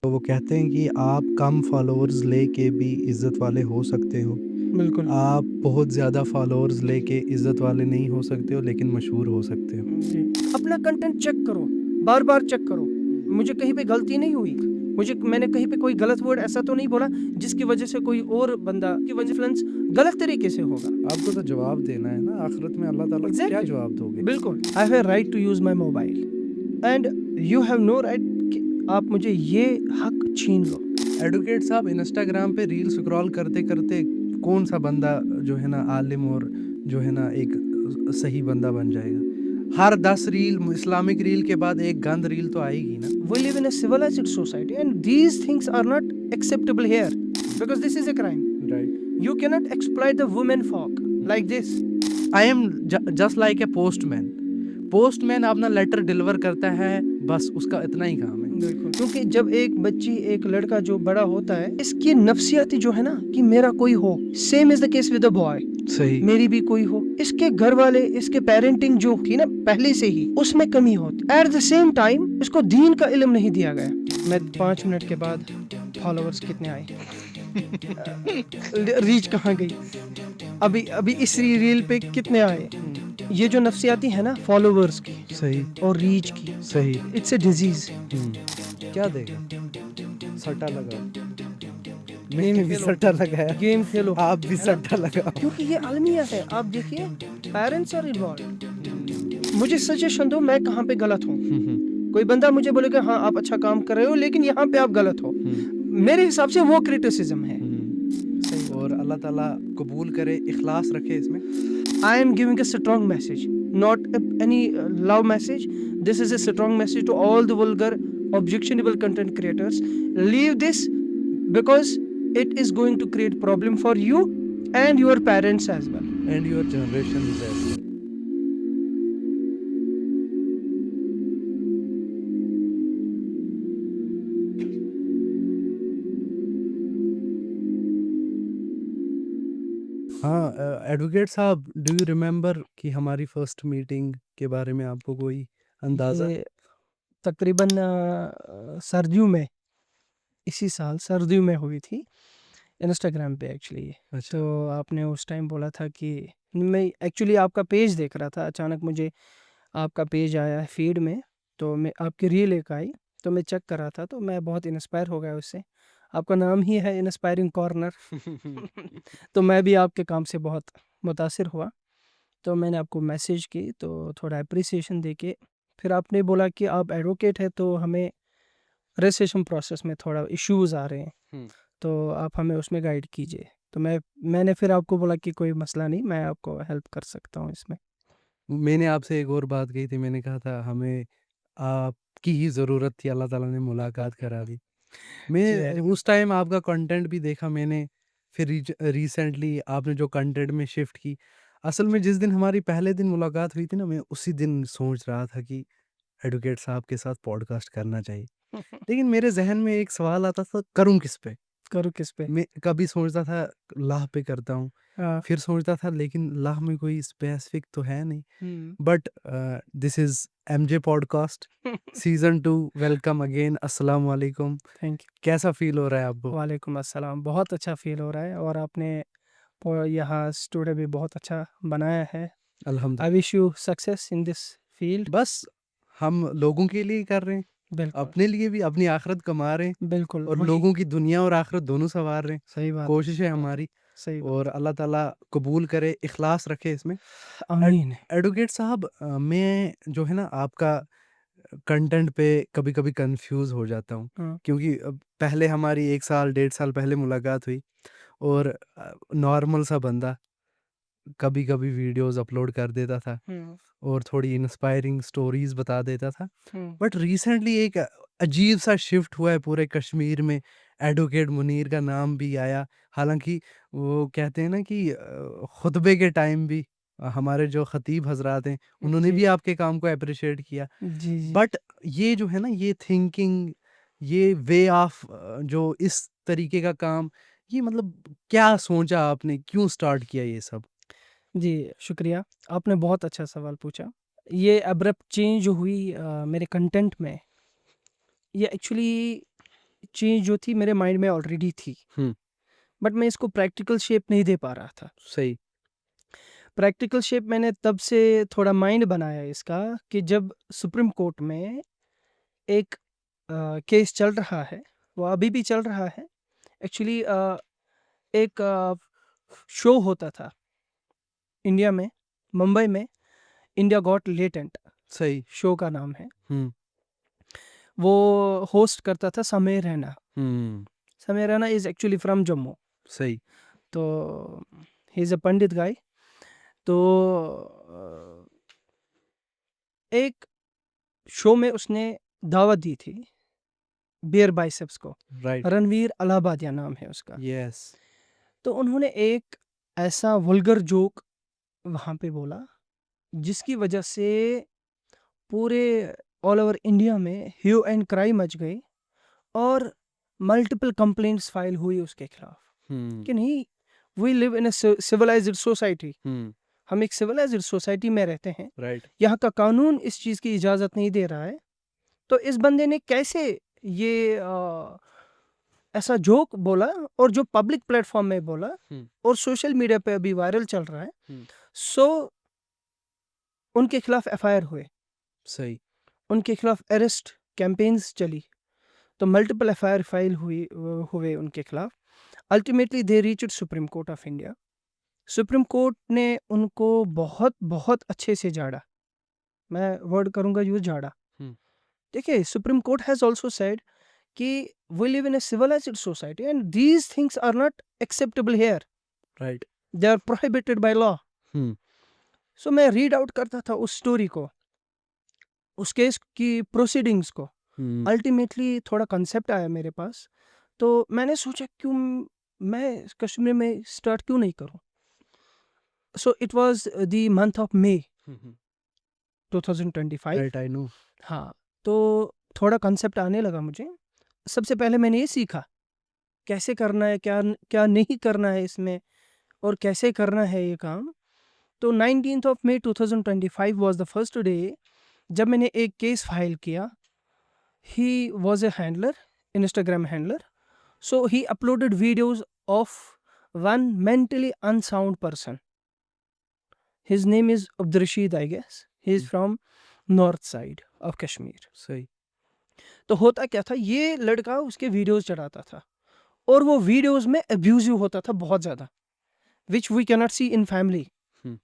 तो वो कहते हैं कि आप कम फॉलोअर्स लेके भी इज़्ज़त वाले हो सकते हो। बिल्कुल। आप बहुत ज़्यादा फॉलोअर्स लेके इज़्ज़त वाले नहीं हो सकते हो, लेकिन मशहूर हो सकते हो। जी, अपना कंटेंट चेक करो, बार-बार चेक करो। मुझे कहीं पे गलती नहीं हुई। मैंने कहीं पे कोई गलत वर्ड ऐसा तो नहीं बोला जिसकी वजह से कोई और बंदा की वजह इन्फ्लुएंस गलत तरीके से होगा। आपको तो जवाब देना है ना, आखिरत में अल्लाह ताला को क्या एग्ज़ैक्टली, जवाब दोगे? बिल्कुल। I have a right to use my mobile and you have no right कि आप मुझे ये हक छीन लो। एडवोकेट साहब, इंस्टाग्राम पे रील स्क्रॉल करते-करते कौन-सा बंदा जो है ना आलिम और जो है ना एक सही बंदा बन जाएगा? हर 10 रील इस्लामिक रील के बाद एक गंद रील तो आएगी ना। We live in a civilized society and these things are not acceptable here because this is a crime. Right. You cannot exploit the women folk like this. I am just like a postman. Postman अपना letter deliver करता है, बस उसका इतना ही काम है। बिल्कुल, क्योंकि जब एक लड़का जो बड़ा होता है, इसकी नफ्सियाती जो है ना कि मेरा कोई हो, same is the case with the boy, सही। मेरी भी कोई हो। इसके घर वाले, इसके पेरेंटिंग जो थी ना पहले से ही, उसमें कमी होती। एट द सेम टाइम इसको दीन का इल्म नहीं दिया गया। मैं 5 मिनट के बाद फॉलोअर्स कितने आए, रीच कहाँ गई, अभी अभी इस रील पे कितने आए। ये जो नफ्सियाती है ना फॉलोवर्स की सही। और रीच की, सही। It's a disease. क्या देगा? सट्टा लगाओ। गेम मैंने भी खेलो, सट्टा लगाया, गेम खेलो, आप भी है ना? सट्टा लगाओ। क्योंकि ये अलमियत है। आप देखिए, पेरेंट्स आर इन्वॉल्व। मुझे सजेशन दो, मैं कहाँ पे गलत हूँ। कोई बंदा मुझे बोलेगा हाँ आप अच्छा काम कर रहे हो, लेकिन यहाँ पे आप गलत हो, मेरे हिसाब से वो क्रिटिसिज्म है। सही और अल्लाह ताला कबूल करे, इखलास रखे इसमें। I am giving a strong message, not any love message. This is a strong message to all the vulgar, objectionable content creators. Leave this because it is going to create problem for you and your parents as well. And your generation is as well. हाँ, एडवोकेट साहब, do you remember कि हमारी first meeting के बारे में आपको कोई अंदाज़ा? ये तकरीबन सर्दियों में, इसी साल सर्दियों में हुई थी, इंस्टाग्राम पे एक्चुअली। अच्छा। तो आपने उस टाइम बोला था कि मैं एक्चुअली आपका पेज देख रहा था, अचानक मुझे आपका पेज आया फीड में, तो मैं आपकी रील एक आई, तो मैं चेक कर रहा था, तो मैं बहुत इंस्पायर हो गया उससे। आपका नाम ही है इंस्पायरिंग कॉर्नर। तो मैं भी आपके काम से बहुत मुतासिर हुआ, तो मैंने आपको मैसेज की, तो थोड़ा अप्रिसिएशन देके फिर आपने बोला कि आप एडवोकेट है, तो हमें रजिस्ट्रेशन प्रोसेस में थोड़ा इश्यूज़ आ रहे हैं, तो आप हमें उसमें गाइड कीजिए। तो मैंने फिर आपको बोला कि कोई मसला नहीं, मैं आपको हेल्प कर सकता हूँ इसमें। मैंने आपसे एक और बात कही थी, मैंने कहा था हमें आपकी ही ज़रूरत थी, अल्लाह ताला ने मुलाकात करा दी। जी, मैं वेरी उस टाइम आपका कंटेंट भी देखा मैंने, फिर रिसेंटली आपने जो कंटेंट में शिफ्ट की। असल में जिस दिन हमारी पहले दिन मुलाकात हुई थी ना, मैं उसी दिन सोच रहा था कि एडवोकेट साहब के साथ पॉडकास्ट करना चाहिए। लेकिन मेरे ज़हन में एक सवाल आता था, करूँ किस पे? करूँ किस पे? मैं कभी सोचता था लाह पे करता हूँ, हाँ। फिर सोचता था लेकिन लाह में कोई स्पेसिफिक तो है नहीं। हुँ। But this is MJ podcast season 2। Welcome again, अस्सलाम वालेकुम। Thank you. कैसा फ़ील हो रहा है आपको? वालेकुम अस्सलाम। बहुत अच्छा फ़ील हो रहा है और आपने यहाँ स्टूडियो भी बहुत अच्छा बनाया है। आई अल्हम्दुलिल्लाह। Wish you success in this field. बस हम लोगों के लिए ही कर रहे हैं, बिल्कुल, अपने लिए भी अपनी आखिरत कमा रहे हैं बिल्कुल, और वही। लोगों की दुनिया और आखिरत दोनों सँवार रहे हैं। सही बात है, कोशिश है हमारी, सही बात। और अल्लाह ताला कबूल करे, इखलास रखे इसमें। आमीन। एडवोकेट साहब, मैं जो है ना आपका कंटेंट पे कभी-कभी कंफ्यूज हो जाता हूँ, हाँ। क्योंकि पहले हमारी 1 साल, 1.5 साल पहले मुलाकात हुई, और नॉर्मल सा बंदा कभी-कभी वीडियोज़ अपलोड कर देता था हुँ, और थोड़ी इंस्पायरिंग स्टोरीज़ बता देता था। हुँ। बट रिसेंटली एक अजीब सा शिफ्ट हुआ है पूरे कश्मीर में, एडवोकेट मुनीर का नाम भी आया। हालाँकि वो कहते हैं ना कि खुतबे के टाइम भी हमारे जो खतीब हज़रात हैं, उन्होंने जी, भी आपके काम को एप्रिशिएट किया। जी, जी। बट ये जो है ना, ये थिंकिंग, ये वे ऑफ जो इस तरीके का काम, ये मतलब क्या सोचा आपने? क्यों स्टार्ट किया ये सब? जी, शुक्रिया। आपने बहुत अच्छा सवाल पूछा। ये अब्रप्ट चेंज जो हुई मेरे कंटेंट में, ये एक्चुअली चीज़ जो थी मेरे माइंड में ऑलरेडी थी, हुँ, बट मैं इसको प्रैक्टिकल शेप नहीं दे पा रहा था। सही। प्रैक्टिकल शेप मैंने तब से थोड़ा माइंड बनाया इसका कि जब सुप्रीम कोर्ट में एक केस चल रहा है, वो अभी भी चल रहा है। एक्चुअली एक शो होता था इंडिया में, मुंबई में, इंडिया गॉट लेटेंट सही। शो का नाम है। हुँ, वो होस्ट करता था समय रैना। हुँ, समय Raina is actually from Jammu. सही। तो ही इज़ अ पंडित गाय। तो एक शो में उसने दावत दी थी बियर बाइसेप्स को। राइट। रणवीर अलाहाबादिया नाम है उसका। यस। तो उन्होंने एक ऐसा वल्गर जोक वहाँ पे बोला जिसकी वजह से पूरे ऑल ओवर इंडिया में ह्यू एंड क्राई मच गई और मल्टीपल कंप्लेंट्स फाइल हुई उसके खिलाफ हुँ, कि नहीं, we live in a civilized society. हुँ, हम एक सिविलाइज्ड सोसाइटी में रहते हैं, राइट। यहाँ का कानून इस चीज़ की इजाज़त नहीं दे रहा है। तो इस बंदे ने कैसे ये ऐसा जोक बोला और जो पब्लिक प्लेटफॉर्म में बोला हुँ, और सोशल मीडिया पे अभी वायरल चल रहा है। हुँ, सो उनके खिलाफ एफआईआर हुए, सही। उनके खिलाफ अरेस्ट कैंपेन्स चली, तो मल्टीपल एफआईआर फाइल हुए उनके खिलाफ। Ultimately they reached supreme court of India. Supreme court ने उनको बहुत बहुत अच्छे से झाड़ा। मैं वर्ड करूंगा यूज झाड़ा। हुँ, देखिए, supreme court has also said कि we live in a civilized society and these things are not acceptable here, right. They are prohibited by law. Hmm, so मैं रीड आउट करता था उस स्टोरी को, उस केस की प्रोसीडिंग्स को। हुँ, ultimately थोड़ा कंसेप्ट आया मेरे पास, तो मैंने सोचा क्यों मैं कश्मीर में स्टार्ट क्यों नहीं करूं। So it was the month of May hmm, hmm, 2025। Right, I know. हाँ, तो थोड़ा कंसेप्ट आने लगा मुझे। सबसे पहले मैंने ये सीखा कैसे करना है, क्या क्या नहीं करना है इसमें और कैसे करना है ये काम। तो 19th of May 2025 was the first day जब मैंने एक केस फाइल किया। He was a handler, Instagram handler. So he uploaded videos of one mentally unsound person. His name is Abdurrashid, I guess. He is hmm, from north side of Kashmir. सही। तो होता क्या था, ये लड़का उसके videos चढ़ाता था और वो वीडियोस में अब्यूजिव होता था बहुत ज़्यादा, which we cannot see in family. हुँ,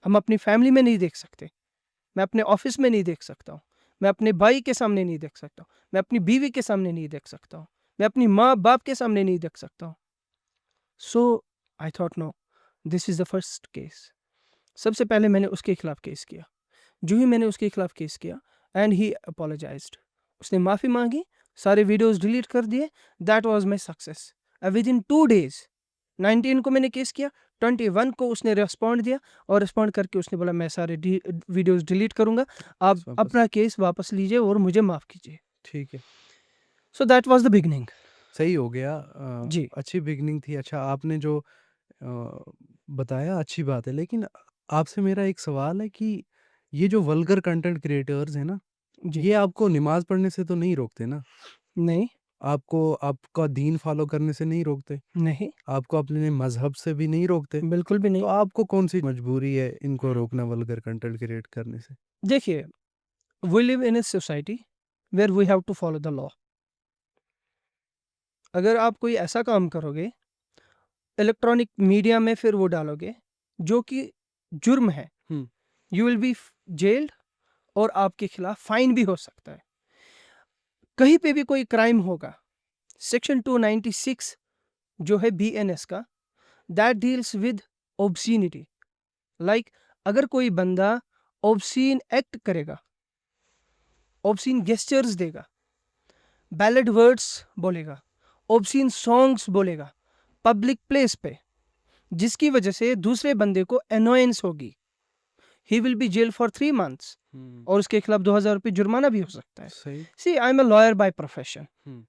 हम अपनी फैमिली में नहीं देख सकते। मैं अपने ऑफिस में नहीं देख सकता हूँ, मैं अपने भाई के सामने नहीं देख सकता हूँ, मैं अपनी बीवी के सामने नहीं देख सकता हूँ, मैं अपनी माँ बाप के सामने नहीं देख सकता हूँ। So I thought no, this is the first case. सबसे पहले मैंने उसके खिलाफ केस किया। जो ही मैंने उसके खिलाफ केस किया एंड ही अपोलोजाइज्ड, उसने माफ़ी मांगी, सारे वीडियोस डिलीट कर दिए। That was my success. With in 2 days 19 को मैंने केस किया, 21 को उसने रिस्पॉन्ड दिया और रिस्पॉन्ड करके उसने बोला मैं सारे वीडियोस डिलीट करूंगा, आप वापस। अपना केस वापस लीजिए और मुझे माफ़ कीजिए। ठीक है। So that was the beginning. सही हो गया। जी। अच्छी बिगिनिंग थी। अच्छा, आपने जो बताया अच्छी बात है, लेकिन आपसे मेरा एक सवाल है कि ये जो वल्गर कंटेंट क्रिएटर्स हैं ना, जी। ये आपको नमाज़ पढ़ने से तो नहीं रोकते ना? नहीं। आपको आपका दीन फ़ॉलो करने से नहीं रोकते? नहीं, आपको अपने मज़हब से भी नहीं रोकते? बिल्कुल भी तो नहीं। आपको कौन-सी मजबूरी है इनको रोकना वल्गर कंटेंट क्रिएट करने से? देखिए, we live in a society where we have to follow the law. अगर आप कोई ऐसा काम करोगे इलेक्ट्रॉनिक मीडिया में, फिर वो डालोगे जो कि जुर्म है, हुँ, यू विल बी जेल्ड और आपके खिलाफ फाइन भी हो सकता है। कहीं पे भी कोई क्राइम होगा, सेक्शन 296 जो है बीएनएस का, that deals with obscenity. Like अगर कोई बंदा ऑब्सीन एक्ट करेगा, ऑब्सीन गेस्चर्स देगा, बैलेड वर्ड्स बोलेगा, ऑब्सीन सॉन्ग्स बोलेगा पब्लिक प्लेस पे, जिसकी वजह से दूसरे बंदे को अनोयंस होगी, he will be jail for 3 months hmm, और उसके खिलाफ 2,000 रुपये जुर्माना भी हो सकता है। सही। See, I am a lawyer by profession. Hmm,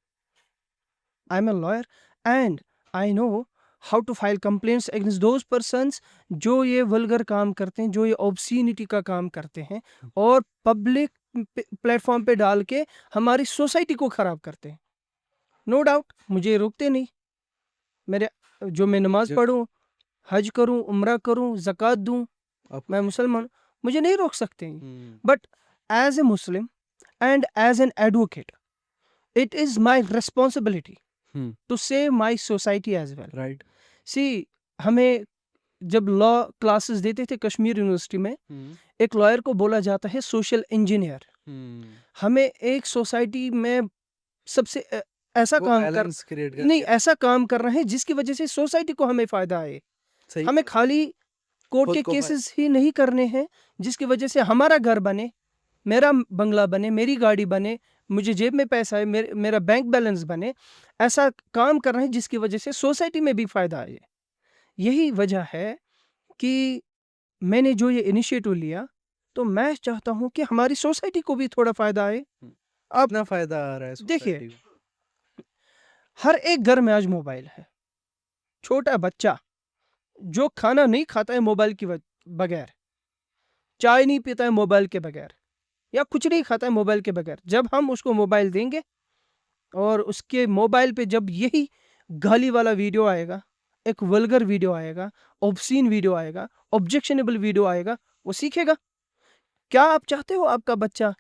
I am a lawyer and I know how to file complaints against those persons जो ये वल्गर काम करते हैं, जो ये ऑब्सीनिटी का काम करते हैं हुँ, और पब्लिक प्लेटफॉर्म पे डाल के हमारी सोसाइटी को खराब करते हैं। नो डाउट मुझे रोकते नहीं। मेरे जो मैं नमाज़ जो पढ़ूँ, हज करूँ, उम्रा करूँ, ज़कात दूँ, आप मैं मुसलमान, मुझे नहीं रोक सकते हैं। हुँ, but as a Muslim and as an advocate, it is my responsibility hmm, to save my society as well. Right. See, हमें जब लॉ क्लासेस देते थे कश्मीर यूनिवर्सिटी में, हुँ, एक लॉयर को बोला जाता है सोशल इंजीनियर। हुँ। हमें एक सोसाइटी में सबसे ऐसा वो काम कर बैलेंस क्रिएट नहीं, करके ऐसा काम करना है जिसकी वजह से सोसाइटी को हमें फ़ायदा आए। सही हमें बात है। खाली कोर्ट खुद के को केसेस ही नहीं करने हैं जिसकी वजह से हमारा घर बने, मेरा बंगला बने, मेरी गाड़ी बने, मुझे जेब में पैसा आए, मेरा बैंक बैलेंस बने। ऐसा काम करना है जिसकी वजह से सोसाइटी में भी फ़ायदा आए। यही वजह है कि मैंने जो ये इनिशिएटिव लिया, तो मैं चाहता हूँ कि हमारी सोसाइटी को भी थोड़ा फ़ायदा आए। हुँ, आप कितना फ़ायदा आ रहा है देखिए, सोसाइटी को? हर एक घर में आज मोबाइल है। छोटा बच्चा जो खाना नहीं खाता है मोबाइल की बगैर, चाय नहीं पीता है मोबाइल के बगैर, या कुछ नहीं खाता है मोबाइल के बगैर। जब हम उसको मोबाइल देंगे और उसके मोबाइल पे जब यही गाली वाला वीडियो आएगा, एक वल्गर वीडियो आएगा, ऑब्सीन वीडियो आएगा, ऑब्जेक्शनेबल वीडियो आएगा, वो सीखेगा। क्या आप चाहते हो आपका बच्चा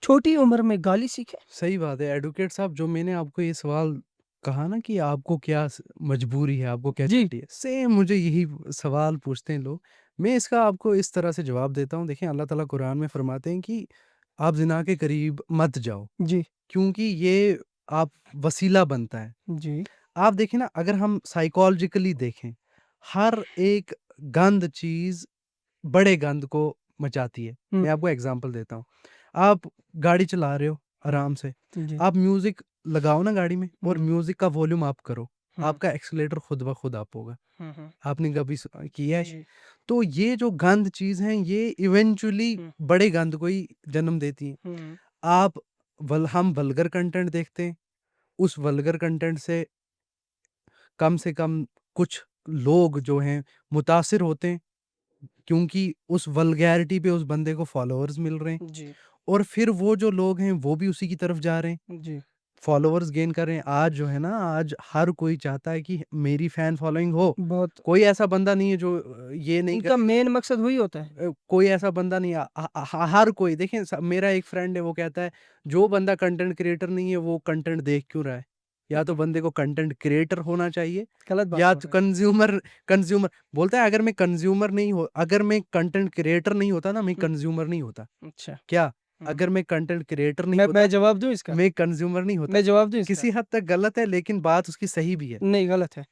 छोटी उम्र में गाली सीखे? सही बात है। एडवोकेट साहब, जो मैंने आपको ये सवाल कहा ना कि आपको क्या मजबूरी है, आपको क्या जी, चाहिए, सेम मुझे यही सवाल पूछते हैं लोग। मैं इसका आपको इस तरह से जवाब देता हूँ। देखिए, अल्लाह ताला कुरान में फरमाते हैं कि आप जिना के करीब मत जाओ, जी, क्योंकि ये आप वसीला बनता है। जी, आप देखें ना, अगर हम साइकोलॉजिकली देखें, हर एक गंद चीज़ बड़े गंद को मचाती है। हुँ, मैं आपको एग्ज़ाम्पल देता हूँ। आप गाड़ी चला रहे हो आराम से, जी, आप म्यूज़िक लगाओ ना गाड़ी में और हुँ, म्यूज़िक का वॉल्यूम अप करो, हुँ, आपका एक्सेलेरेटर खुद ब खुद अप होगा। हुँ, हुँ, आपने कभी किया है? जी, तो ये जो गंद चीज़ हैं, ये इवेंचुअली हुँ, बड़े गंद को ही जन्म देती हैं। हुँ, आप हम वल्गर कंटेंट देखते हैं, उस वल्गर कंटेंट से कम कुछ लोग जो हैं मुतासिर होते हैं, क्योंकि उस वल्गैरिटी पे उस बंदे को फॉलोअर्स मिल रहे हैं, जी, और फिर वो जो लोग हैं वो भी उसी की तरफ जा रहे हैं, जी। फॉलोअर्स गेन कर रहे हैं। आज जो है ना, आज हर कोई चाहता है कि मेरी फैन फॉलोइंग हो। बहुत कोई ऐसा बंदा नहीं है जो ये नहीं उनका करेगा। मेन मकसद वही होता है। कोई ऐसा बंदा नहीं है। हर कोई देखें, मेरा एक फ्रेंड है, वो कहता है जो बंदा कंटेंट क्रिएटर नहीं है वो कंटेंट देख क्यों रहा है। या तो बंदे को कंटेंट क्रिएटर होना चाहिए, गलत बात या बोल तो रहे हैं। कंज्यूमर कंज्यूमर बोलता है, अगर मैं कंटेंट क्रिएटर नहीं होता ना, मैं हुँ, कंज्यूमर नहीं होता। अच्छा। क्या? हुँ, अगर मैं कंटेंट क्रिएटर नहीं मैं होता, जवाब दूँ इसका? मैं कंज्यूमर नहीं होता। मैं जवाब दूँ इसका? किसी हद तक गलत है, लेकिन बात उसकी सही भी है। नहीं, गलत है।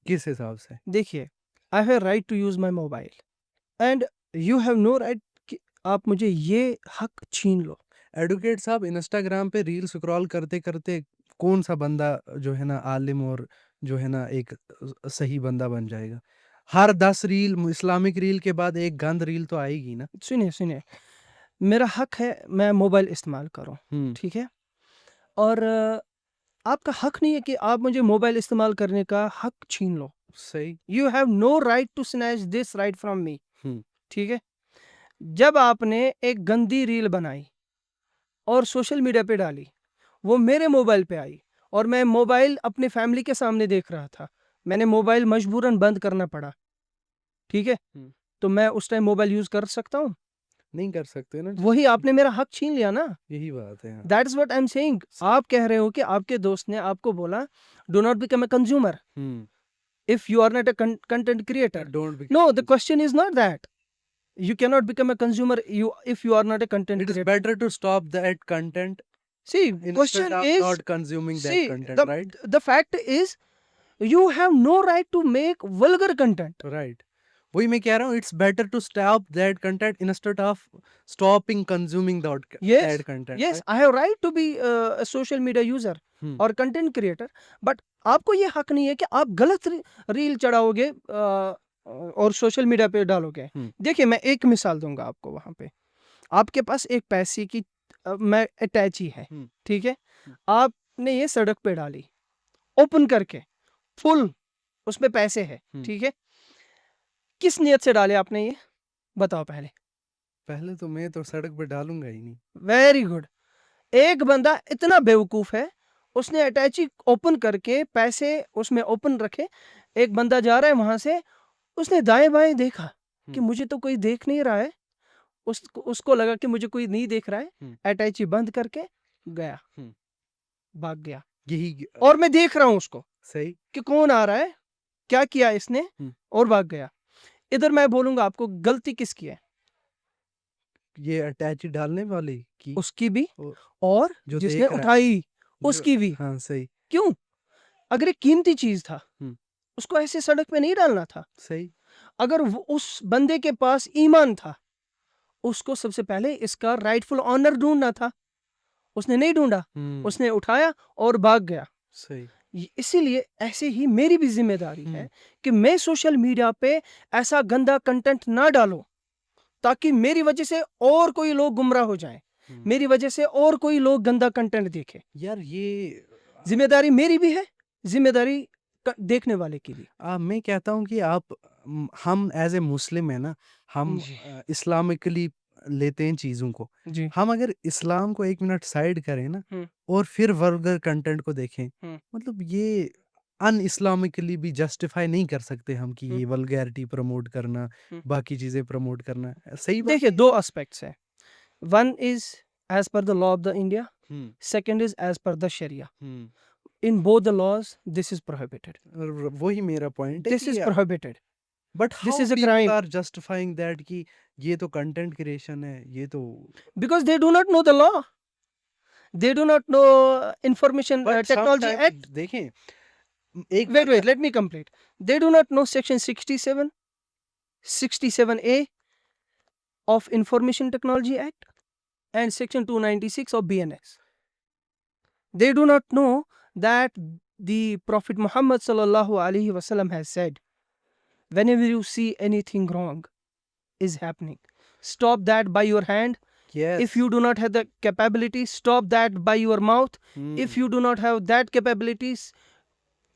किस हिसाब से? देखिए, I have right to use my mobile and you have no right कि आप मुझे ये हक छीन लो। एडवोकेट साहब, इंस्टाग्राम पे रील स्क्रॉल करते-करते कौन-सा बंदा जो है ना आलिम और जो है ना एक सही बंदा बन जाएगा? हर 10 रील इस्लामिक रील के बाद एक गंद रील तो आएगी ना। सुनिए, सुनिए, मेरा हक है मैं मोबाइल इस्तेमाल करूँ, हुँ, ठीक है? और आपका हक नहीं है कि आप मुझे मोबाइल इस्तेमाल करने का हक छीन लो। सही। You have no right to snatch this right from me, hmm, ठीक है? जब आपने एक गंदी रील बनाई और सोशल मीडिया पे डाली, वो मेरे मोबाइल पे आई और मैं मोबाइल अपने फैमिली के सामने देख रहा था। मैंने मोबाइल मजबूरन बंद करना पड़ा, ठीक है? हुँ। तो मैं उस टाइम मोबाइल यूज़ कर सकता हूँ? नहीं कर सकते ना वही जिसको आपने मेरा हक छीन लिया ना। यही बात है, हाँ। That is what I am saying. आप कह रहे हो कि आपके दोस्त ने आपको बोला, do not become a consumer hmm, if you are not a content creator. Don't No, the become question is not that. You cannot become a consumer if you are not a content it is creator. Better to stop that content See, instead question of is, not consuming that see, content, the right? the fact is you have no right to make vulgar content. Right. वही मैं कह रहा हूँ, it's better to stop that content instead of stopping consuming Yes, that content, yes, right? I have right to be a social media user hmm, और content creator, but आपको ये हक नहीं है कि आप गलत रील चढ़ाओगे और सोशल मीडिया पे डालोगे। हुँ, देखिए, मैं एक मिसाल दूंगा आपको। वहां पे आपके पास एक पैसे की मैं अटैची है, हुँ, ठीक है? हुँ, आपने ये सड़क पे डाली ओपन करके, फुल उसमें पैसे है, हुँ। ठीक है? किस नियत से डाले आपने ये? बताओ पहले। पहले तो मैं तो सड़क पे डालूँगा ही नहीं। Very good. एक बंदा इतना बेवकूफ है, उसने अटैची ओपन करके पैसे उसमें ओपन रखे, एक बंदा जा रहा है वहां से, उसने दाएं बाएं देखा कि मुझे तो कोई देख नहीं रहा है, उसको लगा कि मुझे कोई नहीं देख रहा है, अटैची बंद करके गया, भाग गया। यही और मैं देख रहा हूं उसको सही कि कौन आ रहा है, क्या किया इसने, और भाग गया। इधर मैं बोलूंगा आपको गलती किसकी है, ये अटैच डालने वाले की उसकी भी और और जो जिसने देख रहा है उठाई जो उसकी भी। हाँ सही क्यों? अगर एक कीमती चीज था उसको ऐसे सड़क पे नहीं डालना था। सही अगर वो उस बंदे के पास ईमान था, उसको सबसे पहले इसका राइटफुल ऑनर ढूंढना था, उसने नहीं ढूंढा, उसने उठाया और भाग गया। सही इसीलिए ऐसे ही मेरी भी जिम्मेदारी है कि मैं सोशल मीडिया पे ऐसा गंदा कंटेंट ना डालूं ताकि मेरी वजह से और कोई लोग गुमराह हो जाएं, मेरी वजह से और कोई लोग गंदा कंटेंट देखें। यार ये जिम्मेदारी मेरी भी है, जिम्मेदारी देखने वाले की भी। मैं कहता हूँ कि आप हम एज ए मुस्लिम है ना, हम जी इस्लामिकली लेते हैं चीज़ों को। जी हम अगर इस्लाम को 1 मिनट साइड करें ना हम्म, और फिर वल्गर कंटेंट को देखें, हम्म, मतलब ये अनइस्लामिकली भी जस्टिफाई नहीं कर सकते हम कि हम्म, ये वल्गैरिटी प्रमोट करना, हम्म। बाकी चीज़ें प्रमोट करना। सही बात देखिए है ये? दो एस्पेक्ट्स है, one is as per the law of the India, hmm, second is as per the शरिया। Hmm. In both the laws this is prohibited, और वही मेरा पॉइंट है दिस इज कि prohibited, but this how is a people crime, are justifying that कि ये तो content creation है, ये तो because they do not know the law, they do not know information but technology sometimes act. देखें एक Wait, बात let me complete. They do not know section 67, 67A of Information Technology Act and section 296 of BNS. They do not know that the Prophet Muhammad sallallahu alaihi wasallam has said, whenever you see anything wrong is happening, stop that by your hand. yes If you do not have the capability, stop that by your mouth. If you do not have that capabilities,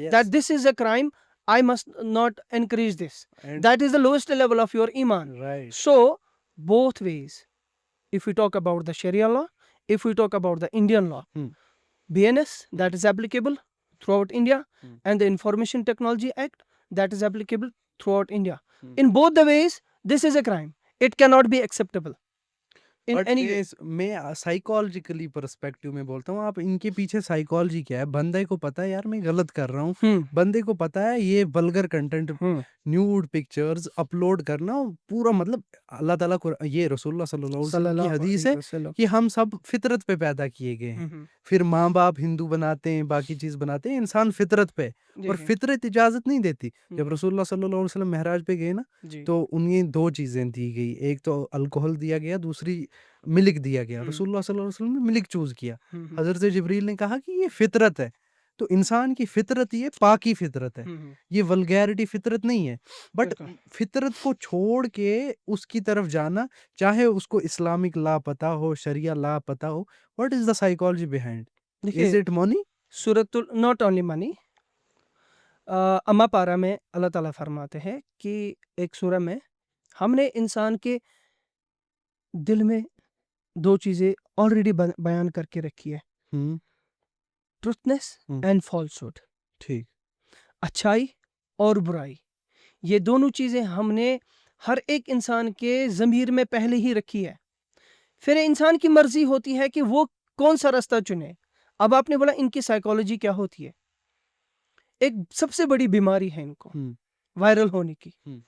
yes that this is a crime, I must not encourage this. and That is the lowest level of your iman. right So both ways, if we talk about the Sharia law, if we talk about the Indian law, Hmm. BNS that is applicable throughout India, Hmm. and the Information Technology Act that is applicable throughout India. Hmm. In both the ways, this is a crime. It cannot be acceptable in but any way. मैं psychologically perspective में बोलता हूँ, आप इनके पीछे psychology क्या है? बंदे को पता है यार मैं गलत कर रहा हूँ, Hmm. बंदे को पता है ये vulgar content Hmm. Nude pictures upload करना पूरा मतलब अल्लाह ताला को ये रसूलुल्लाह सल्लल्लाहु अलैहि वसल्लम की सल्लल्लाहु हदीस अलैहि है वसल्लम. कि हम सब फितरत पे पैदा किए गए हैं। फिर माँ बाप हिंदू बनाते हैं, बाकी चीज़ बनाते हैं, इंसान फितरत पे जी और जी फितरत इजाज़त नहीं देती। जब हम्म, रसूलुल्लाह सल्लल्लाहु अलैहि वसल्लम महराज पे गए ना, जी तो उन्हें 2 चीज़ें दी गई, एक तो अल्कोहल दिया गया, दूसरी मिल्क दिया गया। हम्म, रसूलुल्लाह सल्लल्लाहु अलैहि वसल्लम ने मिल्क चूज़ किया। हम्म, हज़रत जिब्रील ने कहा कि ये फितरत है, तो इंसान की फितरत ये पाकी फितरत है, हम्म, ये वल्गैरिटी फितरत नहीं है। बट बिल्कुल फितरत को छोड़ के उसकी तरफ जाना, चाहे उसको इस्लामिक लॉ पता हो, शरिया लॉ पता हो, what is the psychology behind? देखिए इज़ इट मनी? सूरतुल नॉट ओनली मनी, अम्मा पारा में अल्लाह ताला फरमाते हैं कि एक सूरह में हमने इंसान के दिल में दो चीज़ें ऑलरेडी बयान करके रखी है, हुँ, ट्रुथनेस हुँ, एंड फॉल्सहुड, ठीक। अच्छाई और बुराई। ये दोनों चीज़ें हमने हर एक इंसान के ज़मीर में पहले ही रखी है। फिर इंसान की मर्जी होती है कि वो कौन सा रास्ता चुने। अब आपने बोला इनकी साइकोलॉजी क्या होती है, एक सबसे बड़ी बीमारी है इनको हुँ, वायरल होने की, हुँ,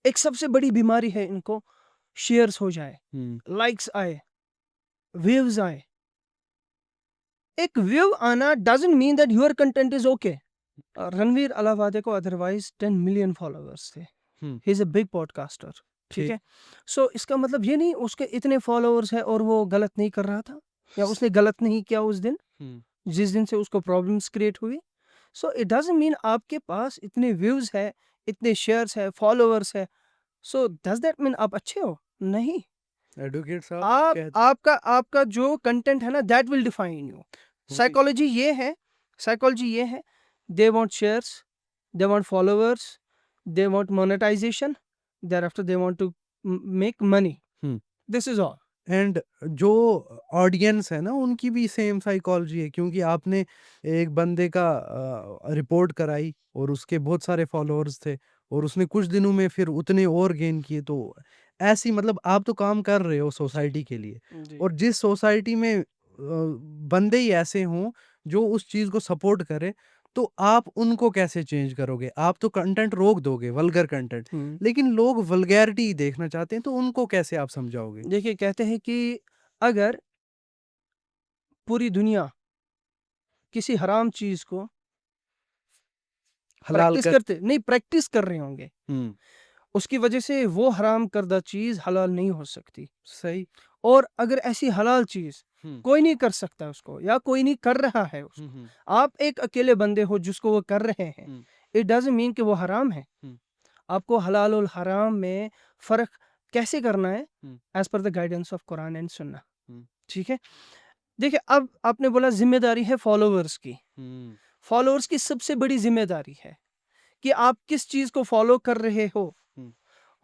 एक सबसे बड़ी बीमारी है इनको शेयर्स हो जाए, हुँ, लाइक्स आए, व्यूज आए। एक व्यू आना doesn't mean that your content is okay. Ranveer Allahbadia को अदरवाइज 10 मिलियन फॉलोअर्स थे, hmm, he is a big podcaster, ठीक ठीक। है। सो इसका मतलब ये नहीं उसके इतने फॉलोअर्स है और वो गलत नहीं कर रहा था या उसने गलत नहीं किया उस दिन, हुँ, जिस दिन से उसको प्रॉब्लम्स क्रिएट हुई। सो इट डजंट मीन आपके पास इतने व्यूज है, इतने शेयर्स है, फॉलोअर्स है, सो डज दैट मीन आप अच्छे हो? नहीं। एडवोकेट साहब आप कह आपका आपका जो कंटेंट है ना दैट विल डिफाइन यू। वही साइकोलॉजी ये है, साइकोलॉजी ये है, they want shares, they want followers, they want monetisation, thereafter they want to make money, hmm, this is all. And जो ऑडियंस है ना उनकी भी सेम साइकोलॉजी है, क्योंकि आपने एक बंदे का रिपोर्ट कराई और उसके बहुत सारे फॉलोअर्स थे और उसने कुछ दिनों में फिर उतने और गेन किए। तो ऐसी मतलब आप तो काम कर रहे हो सोसाइटी के लिए, जी। और जिस सोसाइटी में बंदे ही ऐसे हों जो उस चीज़ को सपोर्ट करे, तो आप उनको कैसे चेंज करोगे? आप तो कंटेंट रोक दोगे, वल्गर कंटेंट, हुँ। लेकिन लोग वल्गैरिटी देखना चाहते हैं, तो उनको कैसे आप समझाओगे? देखिए, कहते हैं कि अगर पूरी दुनिया किसी हराम चीज़ को हलाल कर प्रैक्टिस कर रहे होंगे, हुँ, उसकी वजह से वो हराम करदा चीज़ हलाल नहीं हो सकती। सही। और अगर ऐसी हलाल चीज़ हुँ, कोई नहीं कर सकता उसको या कोई नहीं कर रहा है हुँ, उसको, हुँ, आप एक अकेले बंदे हो जिसको वो कर रहे हैं, हुँ, इट डज़न्ट मीन कि वो हराम है। हुँ, आपको हलाल और हराम में फ़र्क कैसे करना है? हुँ, as per the guidance of Quran and Sunnah, hmm, ठीक है? देखिए, अब आपने बोला ज़िम्मेदारी है फॉलोवर्स की। हुँ, फॉलोअर्स की सबसे बड़ी ज़िम्मेदारी है कि आप किस चीज़ को फ़ॉलो कर रहे हो हुँ,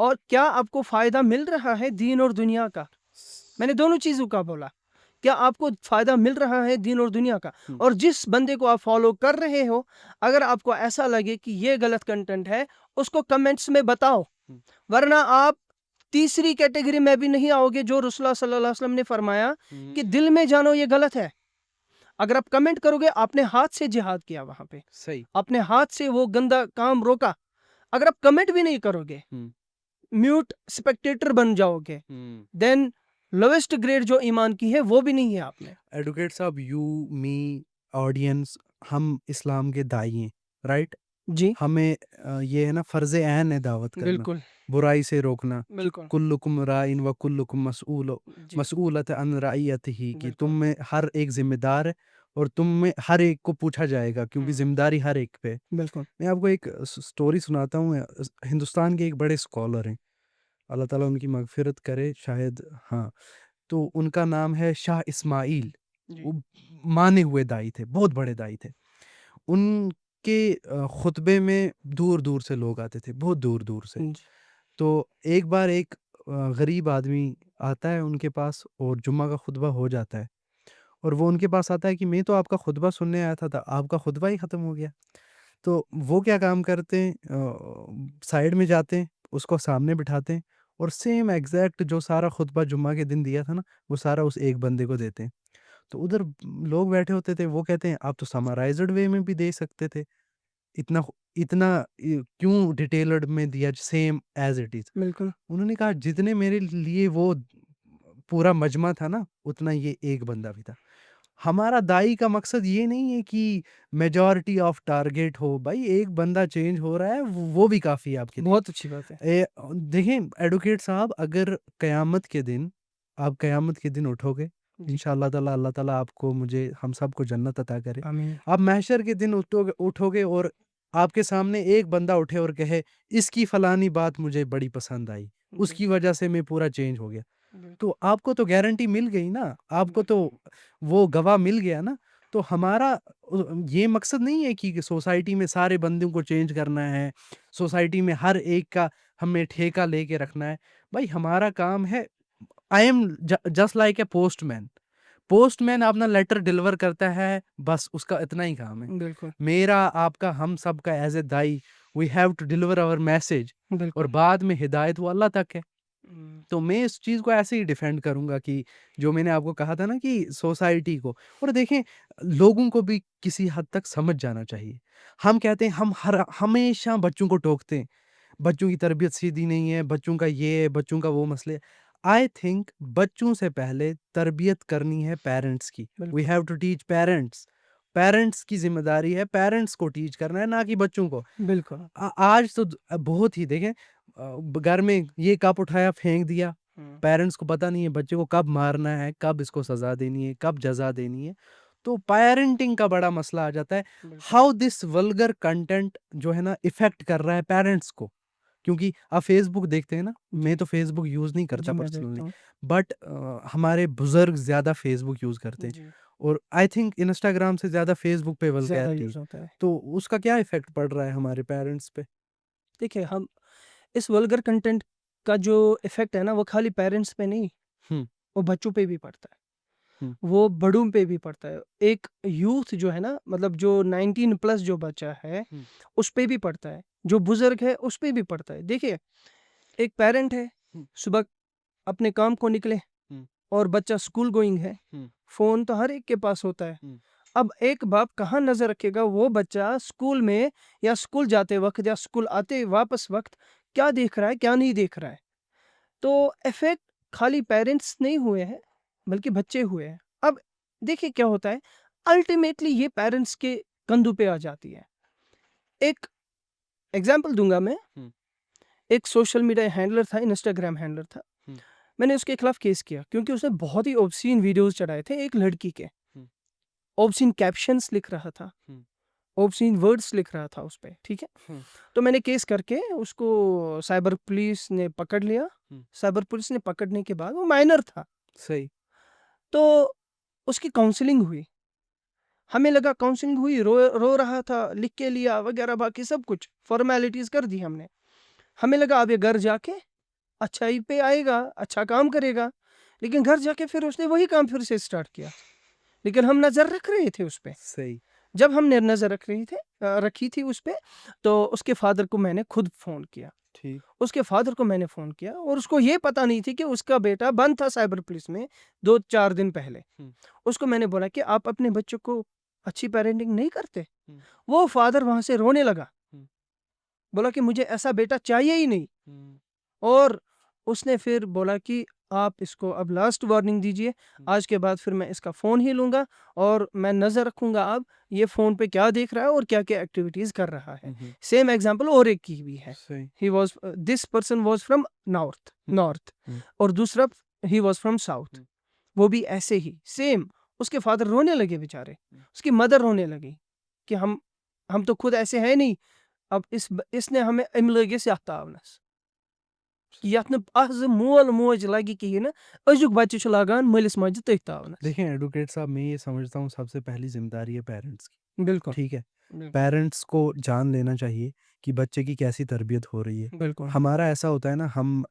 और क्या आपको फ़ायदा मिल रहा है दीन और दुनिया का। स मैंने दोनों चीज़ों का बोला। क्या आपको फ़ायदा मिल रहा है दीन और दुनिया का? हुँ, और जिस बंदे को आप फ़ॉलो कर रहे हो, अगर आपको ऐसा लगे कि ये गलत कंटेंट है, उसको कमेंट्स में बताओ। हुँ, वरना आप तीसरी कैटेगरी में भी नहीं आओगे जो रसूलुल्लाह सल्लल्लाहु अलैहि वसल्लम ने फरमाया हुँ, कि दिल में जानो ये गलत है। अगर आप कमेंट करोगे, आपने हाथ से जिहाद किया वहाँ पे। सही। अपने हाथ से वो गंदा काम रोका। अगर आप कमेंट भी नहीं करोगे, हुँ, म्यूट स्पेक्टेटर बन जाओगे, हुँ। देन लोवेस्ट ग्रेड जो ईमान की है वो भी नहीं है आप में। एडवोकेट साहब, यू, मी, ऑडियंस, हम इस्लाम के दाई हैं, राइट? जी, हमें ये है ना फ़र्ज़ ऐन है दावत करना, बिल्कुल, बुराई से रोकना। बिल्कुल। कुल्लुकुम राइन व कुल्लुकुम जी, मसऊलत अन रइयतिही, कि तुम बिल्कुल, में हर एक ज़िम्मेदार है और तुम में हर एक को पूछा जाएगा, क्योंकि हुँ, ज़िम्मेदारी हर एक पे है। बिल्कुल। मैं आपको एक स्टोरी सुनाता हूँ। हिंदुस्तान के एक बड़े स्कॉलर हैं, अल्लाह ताला उनकी मग़फ़िरत करे शायद, हाँ। तो उनका नाम है शाह इस्माइल। जी, वो माने हुए दाई थे, बहुत बड़े दाई थे। उनके खुतबे में दूर-दूर से लोग आते थे, बहुत दूर-दूर से। जी, तो एक बार एक गरीब आदमी आता है उनके पास और जुम्मा का खुतबा हो जाता है, और वो उनके पास आता है कि मैं तो आपका खुतबा सुनने आया था, आपका खुतबा ही ख़त्म हो गया। तो वो क्या काम करते हैं, साइड में जाते हैं, उसको सामने बिठाते हैं और सेम एग्ज़ैक्ट जो सारा खुतबा जुम्मा के दिन दिया था ना, वो सारा उस एक बंदे को देते हैं। तो उधर लोग बैठे होते थे, वो कहते हैं आप तो समराइज़्ड वे में भी दे सकते थे। इतना क्यों डिटेल्ड में दिया सेम एज़ इट इज़? बिल्कुल, उन्होंने कहा जितने मेरे लिए वो पूरा मजमा था ना, उतना ये एक बंदा भी था। हमारा दाई का मकसद ये नहीं है कि मेजॉरिटी ऑफ टारगेट हो, भाई एक बंदा चेंज हो रहा है, वो भी काफ़ी है आपके लिए। बहुत अच्छी बात है। देखें एडवोकेट साहब, अगर क़यामत के दिन आप क़यामत के दिन उठोगे, जी, इंशाअल्लाह ताला अल्लाह ताला आपको, मुझे, हम सबको जन्नत अता करे। आमीन। आप महशर के दिन उठोगे उठोगे और आपके सामने एक बंदा उठे और कहे, इसकी फलानी बात मुझे बड़ी पसंद आई, जी, उसकी वजह से मैं पूरा चेंज हो गया। बिल्कुल, तो आपको तो गारंटी मिल गई ना, आपको तो बिल्कुल, वो गवाह मिल गया ना। तो हमारा ये मकसद नहीं है कि सोसाइटी में सारे बंदों को चेंज करना है, सोसाइटी में हर एक का हमें ठेका लेके रखना है। भाई हमारा काम है, I am just like a postman. Postman अपना लेटर डिलीवर करता है, बस उसका इतना ही काम है। बिल्कुल, मेरा, आपका, हम सबका एज़ ए दाई, we have to deliver our message, और बिल्कुल। बाद में हिदायत वो अल्लाह तक है। हुँ, तो मैं इस चीज़ को ऐसे ही डिफेंड करूँगा कि जो मैंने आपको कहा था ना कि सोसाइटी को, और देखें लोगों को भी किसी हद तक समझ जाना चाहिए। हम कहते हैं, हम हर हमेशा बच्चों को टोकते हैं, बच्चों की तरबियत सीधी नहीं है, बच्चों का ये है, बच्चों का वो मसले। आई थिंक बच्चों से पहले तरबियत करनी है पेरेंट्स की। वी बिल्कुल, have to teach parents. Parents की ज़िम्मेदारी है पेरेंट्स को टीच करना है, ना कि बच्चों को। बिल्कुल। आज तो बहुत ही देखें, घर में ये कप उठाया फेंक दिया, हुँ, पेरेंट्स को पता नहीं है बच्चे को कब मारना है, कब इसको सज़ा देनी है, कब जज़ा देनी है। तो पेरेंटिंग का बड़ा मसला आ जाता है। बिल्कुल। हाउ दिस वल्गर कंटेंट जो है ना इफ़ेक्ट कर रहा है पेरेंट्स को। क्योंकि आप फ़ेसबुक देखते हैं ना, मैं जी, तो फ़ेसबुक यूज़ नहीं जी, करता मैं पर्सनली, देखता हूँ। बट हमारे बुज़ुर्ग ज़्यादा फ़ेसबुक यूज़ करते हैं, जी, और आई थिंक इंस्टाग्राम से ज़्यादा फ़ेसबुक पे ज़्यादा वल्गैरिटी है। यूज़ होता है। तो उसका क्या इफ़ेक्ट पड़ रहा है हमारे पेरेंट्स पे? देखिए, हम इस वल्गर कंटेंट का जो इफ़ेक्ट है ना, वो खाली पेरेंट्स पे नहीं, हुँ, वो बच्चों पे भी पड़ता है, हुँ। वो बड़ों पे भी पड़ता है। एक यूथ जो है ना, मतलब जो 19 प्लस जो बच्चा है, हुँ। उस पे भी पड़ता है, जो बुज़ुर्ग है उस पे भी पड़ता है। देखिए, एक पेरेंट है, हुँ। सुबह अपने काम को निकले हुँ। और बच्चा स्कूल गोइंग है, हुँ। फ़ोन तो हर एक के पास होता है। हुँ। अब एक बाप कहाँ नज़र रखेगा वो बच्चा स्कूल में, या स्कूल जाते वक़्त या स्कूल आते वापस वक़्त क्या देख रहा है, क्या नहीं देख रहा है। तो इफ़ेक्ट खाली पेरेंट्स नहीं हुए हैं, बल्कि बच्चे हुए हैं। अब देखिए क्या होता है, अल्टीमेटली ये पेरेंट्स के कंधों पे आ जाती है। एक एग्ज़ाम्पल दूँगा मैं, हुँ। एक सोशल मीडिया हैंडलर था, इंस्टाग्राम हैंडलर था। हुँ। मैंने उसके खिलाफ केस किया क्योंकि उसने बहुत ही ऑब्सीन वीडियोज़ चढ़ाए थे एक लड़की के। हुँ। ऑब्सीन कैप्शंस लिख रहा था, हुँ। ऑब्सीन वर्ड्स लिख रहा था उसपे, ठीक है? हुँ। तो मैंने केस करके उसको साइबर पुलिस ने पकड़ लिया। हुँ। साइबर पुलिस ने पकड़ने के बाद वो माइनर था, सही। तो उसकी काउंसलिंग हुई। हमें लगा काउंसलिंग हुई, रो रहा था, लिख के लिया वगैरह, बाकी सब कुछ फ़ॉर्मेलिटीज़ कर दी हमने। हमें लगा अब ये घर जाके अच्छाई पे आएगा, अच्छा काम करेगा, लेकिन घर जाके फिर उसने वही काम फिर से स्टार्ट किया। लेकिन हम नज़र रख रहे थे उस पे। सही। जब हमने नज़र रखी थी उस पे, तो उसके फ़ादर को मैंने खुद फ़ोन किया। ठीक। उसके फ़ादर को मैंने फ़ोन किया और उसको ये पता नहीं थी कि उसका बेटा बंद था साइबर पुलिस में 2-4 दिन पहले। हुँ। उसको मैंने बोला कि आप अपने बच्चों को अच्छी पेरेंटिंग नहीं करते? हुँ। वो फ़ादर वहाँ से रोने लगा। हुँ। बोला कि मुझे ऐसा बेटा चाहिए ही नहीं। हुँ। और उसने फिर बोला कि आप इसको अब लास्ट वार्निंग दीजिए, हुँ। आज के बाद फिर मैं इसका फ़ोन ही लूँगा और मैं नज़र रखूँगा अब ये फ़ोन पे क्या देख रहा है और क्या-क्या एक्टिविटीज़ कर रहा है। हुँ। हुँ। सेम एग्ज़ाम्पल और एक की भी है। सही। He was this person was from hmm. North hmm. और दूसरा he was from south. Hmm. वो भी ऐसे ही सेम। उसके फ़ादर रोने लगे बेचारे, हुँ। उसकी मदर रोने लगी कि हम तो खुद ऐसे हैं नहीं, अब इसने हमें अमि लगिस यथ तावनस। यथ न आज मोल मोज लगे कहीं ना, अजुक बच्चे छु लगान मलिस माजि तथ तावनस। देखिए एडवोकेट साहब, मैं ये समझता हूँ सबसे पहली ज़िम्मेदारी है पेरेंट्स की। बिल्कुल, ठीक है? बिल्कुल, पेरेंट्स को जान लेना चाहिए कि बच्चे की कैसी तरबियत हो रही है। बिल्कुल। हमारा ऐसा होता है ना, हम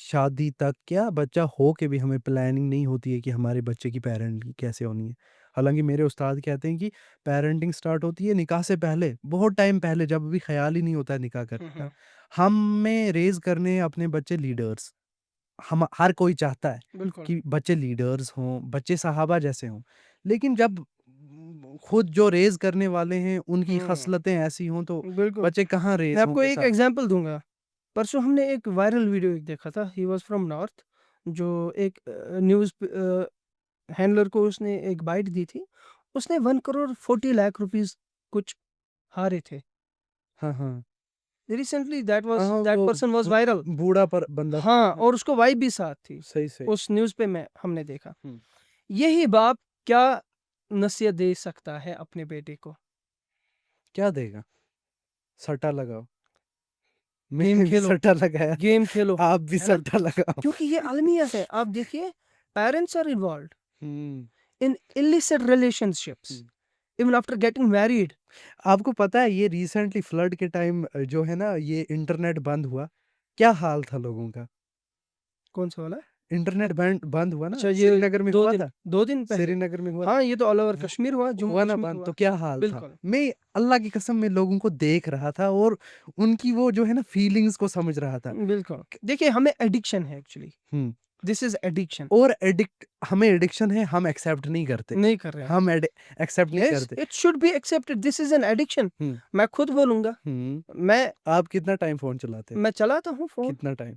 शादी तक क्या बच्चा हो के भी हमें प्लानिंग नहीं होती है कि हमारे बच्चे की पेरेंटिंग कैसे होनी है। हालाँकि मेरे उस्ताद कहते हैं कि पेरेंटिंग स्टार्ट होती है निकाह से पहले, बहुत टाइम पहले, जब अभी ख़्याल ही नहीं होता है निकाह हुँ, करने का। हुँ। हमें रेज़ करने हैं अपने बच्चे लीडर्स। हम हर कोई चाहता है बिल्कुल। कि बच्चे लीडर्स हों, बच्चे सहाबा जैसे हों। लेकिन जब खुद जो रेज़ करने वाले हैं, उनकी हुँ, ख़स्लतें ऐसी हों, तो बिल्कुल। बच्चे कहाँ मैं रेज़ आपको होंगे एक एग्ज़ाम्पल दूँगा। परसों हमने एक वायरल वीडियो एक देखा था, ही वाज़ फ्रॉम नॉर्थ, जो एक हैंडलर को उसने एक बाइट दी थी। उसने 1 करोड़ 40 लाख रुपीज़ कुछ हारे थे। हाँ, हाँ। रिसेंटली हाँ, हाँ, दैट वो पर्सन वाज़ बू वायरल। बूढ़ा पर बंदा था। हाँ, हाँ, और उसको वाइफ़ भी साथ थी। सही, सही। उस न्यूज़ पे हमने देखा। हुँ। यही बाप क्या नसीहत दे सकता है अपने बेटे को? क्या देगा? सट्टा लगाओ। गेम मैंने भी खेलो, सट्टा लगाया, गेम खेलो, आप भी है ना? सट्टा लगाओ। क्योंकि ये अलमियत है। आप देखिए, parents are involved hmm. In illicit relationships hmm. Even after getting married. आपको पता है ये रिसेंटली फ्लड के टाइम जो है ना, ये इंटरनेट बंद हुआ, क्या हाल था लोगों का? कौन-सा वाला? इंटरनेट बैंड बंद हुआ ना, अच्छा, ये श्रीनगर में 2 हुआ दिन था। 2 दिन पहले। श्रीनगर में हुआ था। हाँ, ये तो ऑल ओवर हु कश्मीर हुआ, जम्मू हुआ ना कश्मीर बंद, हुआ। तो क्या हाल था? बिल्कुल, मैं अल्लाह की कसम में लोगों को देख रहा था और उनकी वो जो है ना फीलिंग्स को समझ रहा था। बिल्कुल। देखिए, हमें एडिक्शन है actually, hmm. This is addiction. और हमें एडिक्शन है, हम एक्सेप्ट नहीं करते। नहीं कर रहे हैं। हम एक्सेप्ट नहीं येस, करते। It should be accepted, this is an addiction. Hmm. मैं खुद बोलूँगा, हुँ। मैं आप कितना टाइम फ़ोन चलाते हैं? मैं चलाता हूँ फ़ोन, कितना time?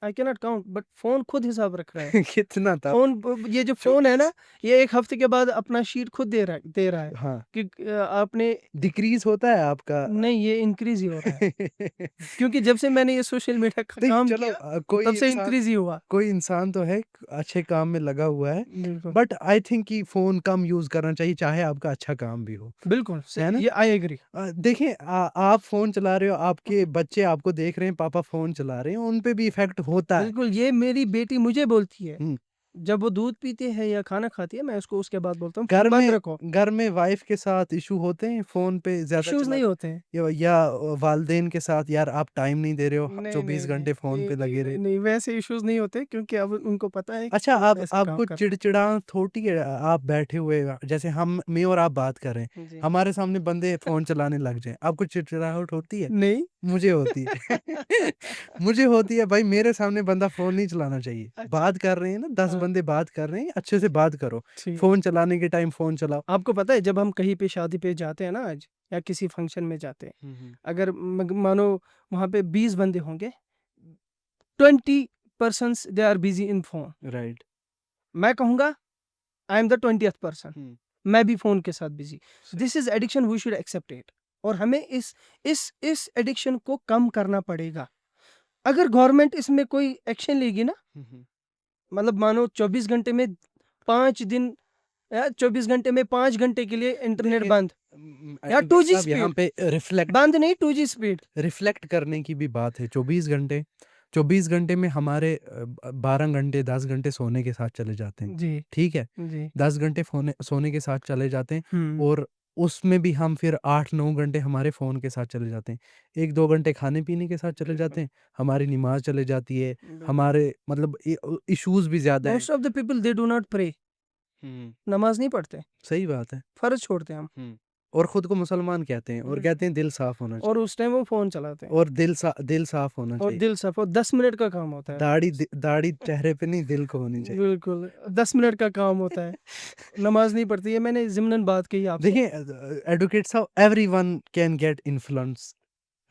I can not count, but phone खुद हिसाब रख रहा है। कितना था? फ़ोन ब ये जो जो फ़ोन है ना, ये 1 हफ़्ते के बाद अपना शीट खुद दे रहा है हाँ, कि आपने डिक्रीज़ होता है आपका। नहीं, ये इंक्रीज़ ही हो रहा है। क्योंकि जब से मैंने ये सोशल मीडिया का नहीं काम चलो, किया, तब से इंक्रीज़ ही हुआ। कोई इंसान तो है, अच्छे काम में लगा हुआ है, बिल्कुल, बट आई थिंक कि फ़ोन कम यूज़ करना चाहिए, चाहे आपका अच्छा काम भी हो, बिल्कुल है ना? ये आई एग्री। देखें, आप फ़ोन चला रहे हो, आपके बच्चे आपको देख रहे हैं, पापा फ़ोन चला रहे हैं, उन पे भी इफ़ेक्ट होता है। बिल्कुल, ये मेरी बेटी मुझे बोलती है, हुँ। जब वो दूध पीती है या खाना खाती है, मैं उसको उसके बाद बोलता हूँ, घर फ़ोन बंद में रखो। घर में वाइफ़ के साथ इश्यू होते हैं फ़ोन पे ज़्यादा इश्यूज़ नहीं चलाते होते हैं। या वालिदैन के साथ यार आप टाइम नहीं दे रहे हो, नहीं, 24 नहीं, नहीं। घंटे फ़ोन नहीं, पे नहीं, लगे नहीं, रहे। नहीं, वैसे इश्यूज़ नहीं होते क्योंकि अब उनको पता है कि अच्छा फ़ोन आप ऐसे काम आपको करता चिड़चिड़ाहट होती है आप बैठे हुए जैसे हम मैं और आप बात कर रहे हैं, है। जी। हमारे सामने बंदे फ़ोन चलाने लग जाएँ, आपको चिड़चिड़ाहट होती है? नहीं। मुझे होती है। मुझे होती है भाई मेरे सामने बंदा फ़ोन नहीं चलाना चाहिए। अच्छा। बात कर रहे हैं ना 10 हाँ, बंदे बात कर रहे हैं, अच्छे से बात करो। ठीक है। फ़ोन चलाने के टाइम फ़ोन चलाओ। आपको पता है जब हम कहीं पे शादी पे जाते हैं ना आज या किसी फंक्शन में जाते हैं, हुँ, हुँ। अगर मानो वहाँ पे 20 बंदे होंगे, 20 persons they are busy in phone. Right. मैं कहूँगा I am the 20th person. Hmm, मैं भी फ़ोन के साथ बिज़ी। सही। This is addiction, we should accept it और हमें इस एडिक्शन को कम करना पड़ेगा। अगर गवर्नमेंट इसमें कोई एक्शन लेगी ना, हुँ, हुँ। मतलब मानो 24 घंटे में 5 दिन या 24 घंटे में 5 घंटे के लिए इंटरनेट देखिए बंद या भाई 2G साहब यहाँ स्पीड, पे बंद नहीं 2G स्पीड। रिफ्लेक्ट करने की भी बात है। 24 घंटे में हमारे 12 घंटे 10 घंटे सोने के साथ चले जाते हैं, जी, ठीक है? जी। 10 घंटे सोने के साथ चले जाते हैं हुँ, और उसमें भी हम फिर 8-9 घंटे हमारे फ़ोन के साथ चले जाते हैं। 1-2 घंटे खाने-पीने के साथ चले बिल्कुल, जाते हैं, हमारी नमाज़ चले जाती है, बिल्कुल। हमारे मतलब इश्यूज़ भी ज़्यादा हैं। Most of the people they do not pray, hmm, नमाज़ नहीं पढ़ते, सही बात है। फ़र्ज़ छोड़ते हैं हम। हुँ, और खुद को मुसलमान कहते हैं और हुँ, कहते हैं दिल साफ़ होना और चाहिए उस टाइम वो फ़ोन चलाते हैं और दिल साफ़ होना और चाहिए। दिल सफ़ो 10 मिनट का काम होता है। दाढ़ी चेहरे पे नहीं दिल को होनी चाहिए। बिल्कुल, 10 मिनट का काम होता है। नमाज़ नहीं पढ़ती है, मैंने ज़िमनन बात कही आपसे। देखिए एडवोकेट साहब everyone can get influence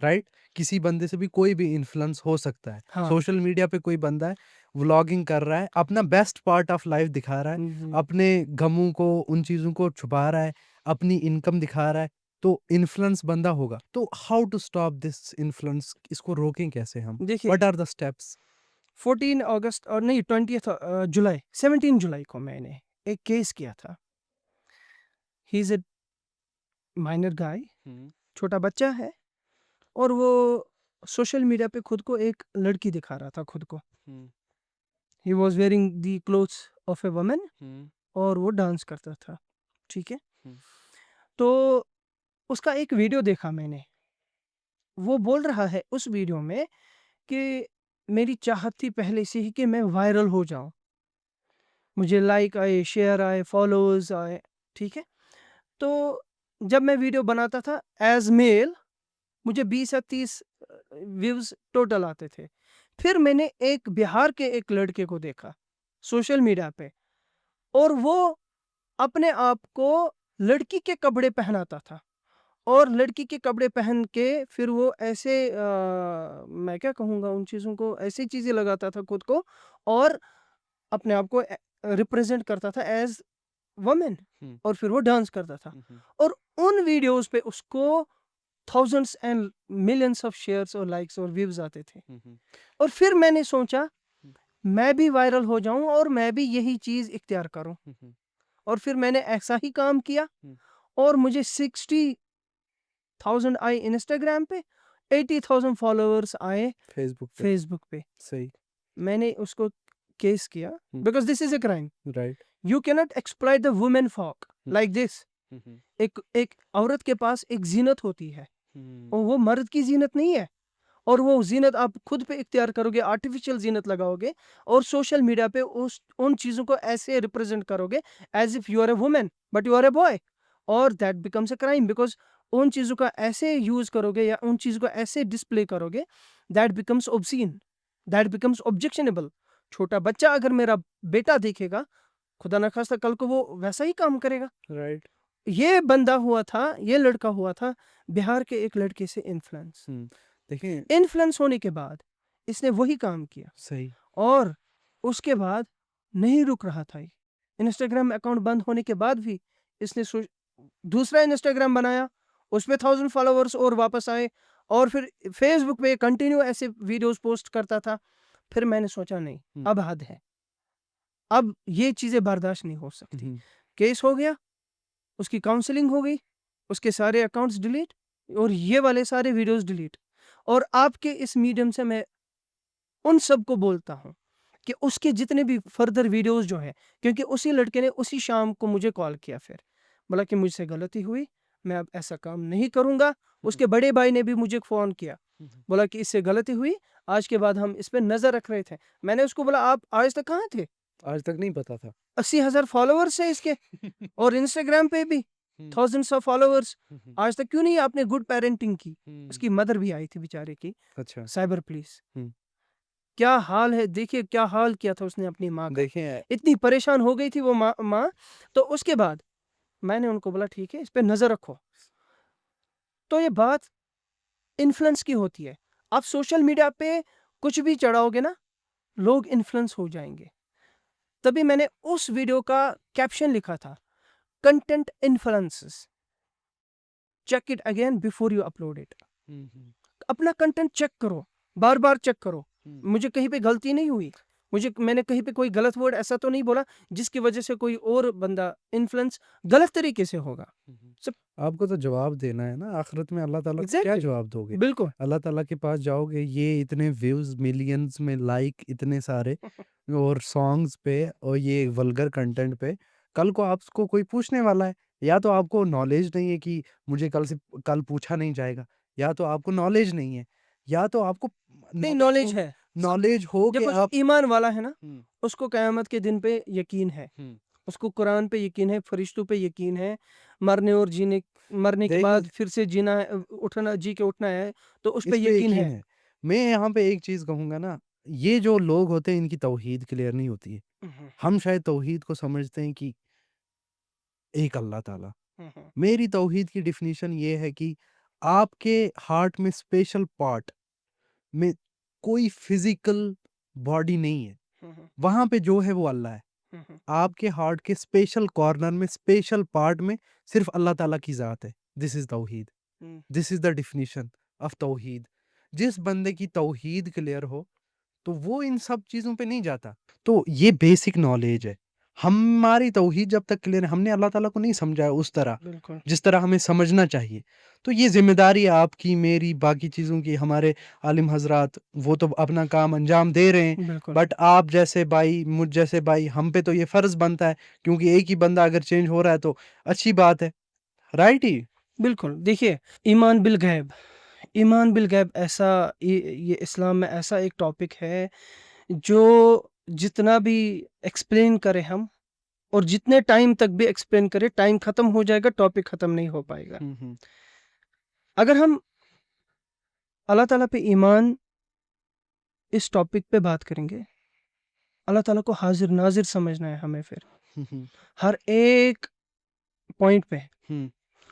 right? किसी बंदे से भी कोई भी इन्फ्लुएंस हो सकता है। हाँ, सोशल मीडिया पे कोई बंदा है, व्लॉगिंग कर रहा है, अपना बेस्ट पार्ट ऑफ लाइफ दिखा रहा है, जी। अपने गमों को, उन चीज़ों को छुपा रहा है, अपनी इनकम दिखा रहा है, तो इन्फ्लुएंस बंदा होगा। तो how to stop this influence इसको रोकें कैसे हम? देखिए व्हाट आर द स्टेप्स? 14 अगस्त और नहीं 20th जुलाई 17 जुलाई को मैंने एक केस किया था। ही इज़ अ माइनर गाय, हुँ, छोटा बच्चा है और वो सोशल मीडिया पे खुद को एक लड़की दिखा रहा था खुद को। Hmm, he was wearing the clothes of a woman hmm, और वो डांस करता था, ठीक है? हुँ, तो उसका एक वीडियो देखा मैंने। वो बोल रहा है उस वीडियो में कि मेरी चाहत थी पहले से ही कि मैं वायरल हो जाऊँ। मुझे लाइक आए, शेयर आए, फॉलोअर्स आए, ठीक है? तो जब मैं वीडियो बनाता था एज़ मेल मुझे 20 या 30 व्यूज़ टोटल आते थे। फिर मैंने एक बिहार के एक लड़के को देखा सोशल मीडिया पे और वो अपने आप को लड़की के कपड़े पहनाता था और लड़की के कपड़े पहन के फिर वो ऐसे मैं क्या कहूँगा उन चीज़ों को ऐसी चीज़ें लगाता था खुद को और अपने आप को रिप्रेज़ेंट करता था एज़ वुमेन हुँ, और फिर वो डांस करता था हुँ, हुँ, और उन वीडियोज़ पे उसको thousands and millions of shares और लाइक्स और व्यूज़ आते थे। हुँ, हुँ, और फिर मैंने सोचा हुँ, मैं भी वायरल हो जाऊँ और मैं भी यही चीज़ इख्तियार करूँ हुँ, हुँ, और फिर मैंने ऐसा ही काम किया हुँ, और मुझे 60,000 आए इंस्टाग्राम पे, 80,000 फॉलोअर्स आए फेसबुक पे, फेसबुक पे। सही। मैंने उसको केस किया hmm, because this is a crime. Right. You can not exploit the women folk hmm, like this. Hmm, hmm, एक एक औरत के पास एक ज़ीनत होती है हुँ, और वो मर्द की ज़ीनत नहीं है। और वो ज़ीनत आप खुद पे इख्तियार करोगे, आर्टिफ़िशियल ज़ीनत लगाओगे और सोशल मीडिया पे उस उन चीज़ों को ऐसे रिप्रेज़ेंट करोगे as if you are a woman but you are a boy और that becomes a crime because उन चीज़ों का ऐसे यूज़ करोगे या उन चीज़ों को ऐसे डिस्प्ले करोगे that becomes obscene, that becomes objectionable. छोटा बच्चा अगर मेरा बेटा देखेगा, खुदा ना ख़ास्ता कल को वो वैसा ही काम करेगा। राइट। ये बंदा हुआ था, ये लड़का हुआ था बिहार के एक लड़के से इन्फ्लुएंस। हुँ, देखिए इन्फ्लुएंस होने के बाद इसने वही काम किया सही। और उसके बाद नहीं रुक रहा था ये। इंस्टाग्राम अकाउंट बंद होने के बाद भी इसने दूसरा इंस्टाग्राम बनाया, उसपे 1000 फॉलोवर्स और वापस आए और फिर फेसबुक पे कंटिन्यू ऐसे वीडियोस पोस्ट करता था। फिर मैंने सोचा नहीं, हुँ, अब हद है। अब ये चीज़ें बर्दाश्त नहीं हो हुँ, सकती। हुँ, केस हो गया, उसकी काउंसलिंग हो गई, उसके सारे अकाउंट्स डिलीट और ये वाले सारे वीडियोस डिलीट। और आपके इस मीडियम से मैं उन सबको बोलता हूँ कि उसके जितने भी फर्दर वीडियोस जो है, क्योंकि उसी लड़के ने उसी शाम को मुझे कॉल किया, फिर बोला कि मुझसे गलती हुई, मैं अब ऐसा काम नहीं करूँगा। उसके बड़े भाई ने भी मुझे फ़ोन किया, बोला कि इससे गलती हुई, आज के बाद हम इस पे नज़र रख रहे थे। मैंने उसको बोला आप आज तक कहाँ थे? आज तक नहीं पता था। 80,000 फॉलोवर्स है इसके और इंस्टाग्राम पे भी थाउजेंड्स ऑफ फॉलोवर्स। आज तक क्यों नहीं आपने गुड पेरेंटिंग की? उसकी मदर भी आई थी बेचारे की, अच्छा। Cyber police. हुँ। क्या हाल है, देखिए क्या हाल किया था उसने अपनी माँ का। देखें इतनी परेशान हो गई थी वो माँ। तो उसके बाद मैंने उनको बोला ठीक है, इस पे नज़र रखो। तो ये बात इन्फ्लुएंस की होती है। आप सोशल मीडिया पे कुछ भी चढ़ाओगे ना, लोग इन्फ्लुएंस हो जाएँगे। तभी मैंने उस वीडियो का कैप्शन लिखा था, content influences, check it again before you upload it. अपना कंटेंट चेक करो, बार-बार चेक करो। मुझे कहीं पे गलती नहीं हुई। मैंने कहीं पे कोई गलत वर्ड ऐसा तो नहीं बोला जिसकी वजह से कोई और बंदा इन्फ्लुएंस गलत तरीके से होगा। सब आपको तो जवाब देना है ना, आखिरत में अल्लाह ताला को क्या एग्ज़ैक्टली, जवाब दोगे? बिल्कुल। अल्लाह ताला के पास जाओगे, ये इतने व्यूज़ मिलियंस में लाइक इतने सारे और सॉन्ग्स पे और ये वल्गर कंटेंट पे, कल को आपको कोई पूछने वाला है। या तो आपको नॉलेज नहीं है कि मुझे कल पूछा नहीं जाएगा, या तो आपको नॉलेज नहीं है, या तो आपको नहीं, नॉलेज नॉलेज हो है। नॉलेज हो कि देखो जो आप ईमान वाला है ना, हुँ, उसको क़यामत के दिन पे यकीन है। हुँ। उसको कुरान पे यकीन है, फरिश्तों पे यकीन है, मरने और मरने के देखिए, बाद फिर से जीना है, उठना, जी के उठना है, तो उस पे इस पे यकीन यकीन है। है। मैं यहाँ पे एक चीज़ कहूँगा ना, ये जो लोग होते हैं इनकी तौहीद क्लियर नहीं होती है। हुँ, हुँ, हम शायद तौहीद को समझते हैं कि एक अल्लाह ताला। हुँ, हुँ, मेरी तौहीद की डेफ़िनिशन ये है कि आपके हार्ट में स्पेशल पार्ट में कोई फ़िज़िकल बॉडी नहीं है। हुँ, हुँ, वहाँ पे जो है वो अल्लाह है। हुँ, हुँ, आपके हार्ट के स्पेशल कॉर्नर में, स्पेशल पार्ट में सिर्फ़ अल्लाह ताला की ज़ात है। दिस इज़ तौहीद। Hmm, this is the definition of तौहीद। जिस बंदे की तौहीद क्लियर हो, तो वो इन सब चीज़ों पे नहीं जाता। तो ये बेसिक नॉलेज है। हमारी तौहीद जब तक क्लियर है, हमने अल्लाह ताला को नहीं समझा है उस तरह, बिल्कुल, जिस तरह हमें समझना चाहिए। तो ये ज़िम्मेदारी है आपकी, मेरी, बाकी चीज़ों की, हमारे आलिम हज़रात, वो तो अपना काम अंजाम दे रहे हैं। बिल्कुल, बट आप जैसे भाई, मुझ जैसे भाई, हम पे तो ये फ़र्ज़ बनता है, क्योंकि एक ही बंदा अगर चेंज हो रहा है, तो अच्छी बात है। राइट ही? बिल्कुल। देखिए, ईमान बिल गैब, ईमान बिल गैब ऐसा ये इस्लाम में ऐसा एक टॉपिक है, जो जितना भी एक्सप्लेन करें हम और जितने टाइम तक भी एक्सप्लेन करें, टाइम खत्म हो जाएगा, टॉपिक खत्म नहीं हो पाएगा। हुँ, हुँ। अगर हम अल्लाह ताला पे ईमान इस टॉपिक पे बात करेंगे, अल्लाह ताला को हाज़िर-नाज़िर समझना है हमें फिर। हुँ, हुँ। हर एक पॉइंट पे, हुँ,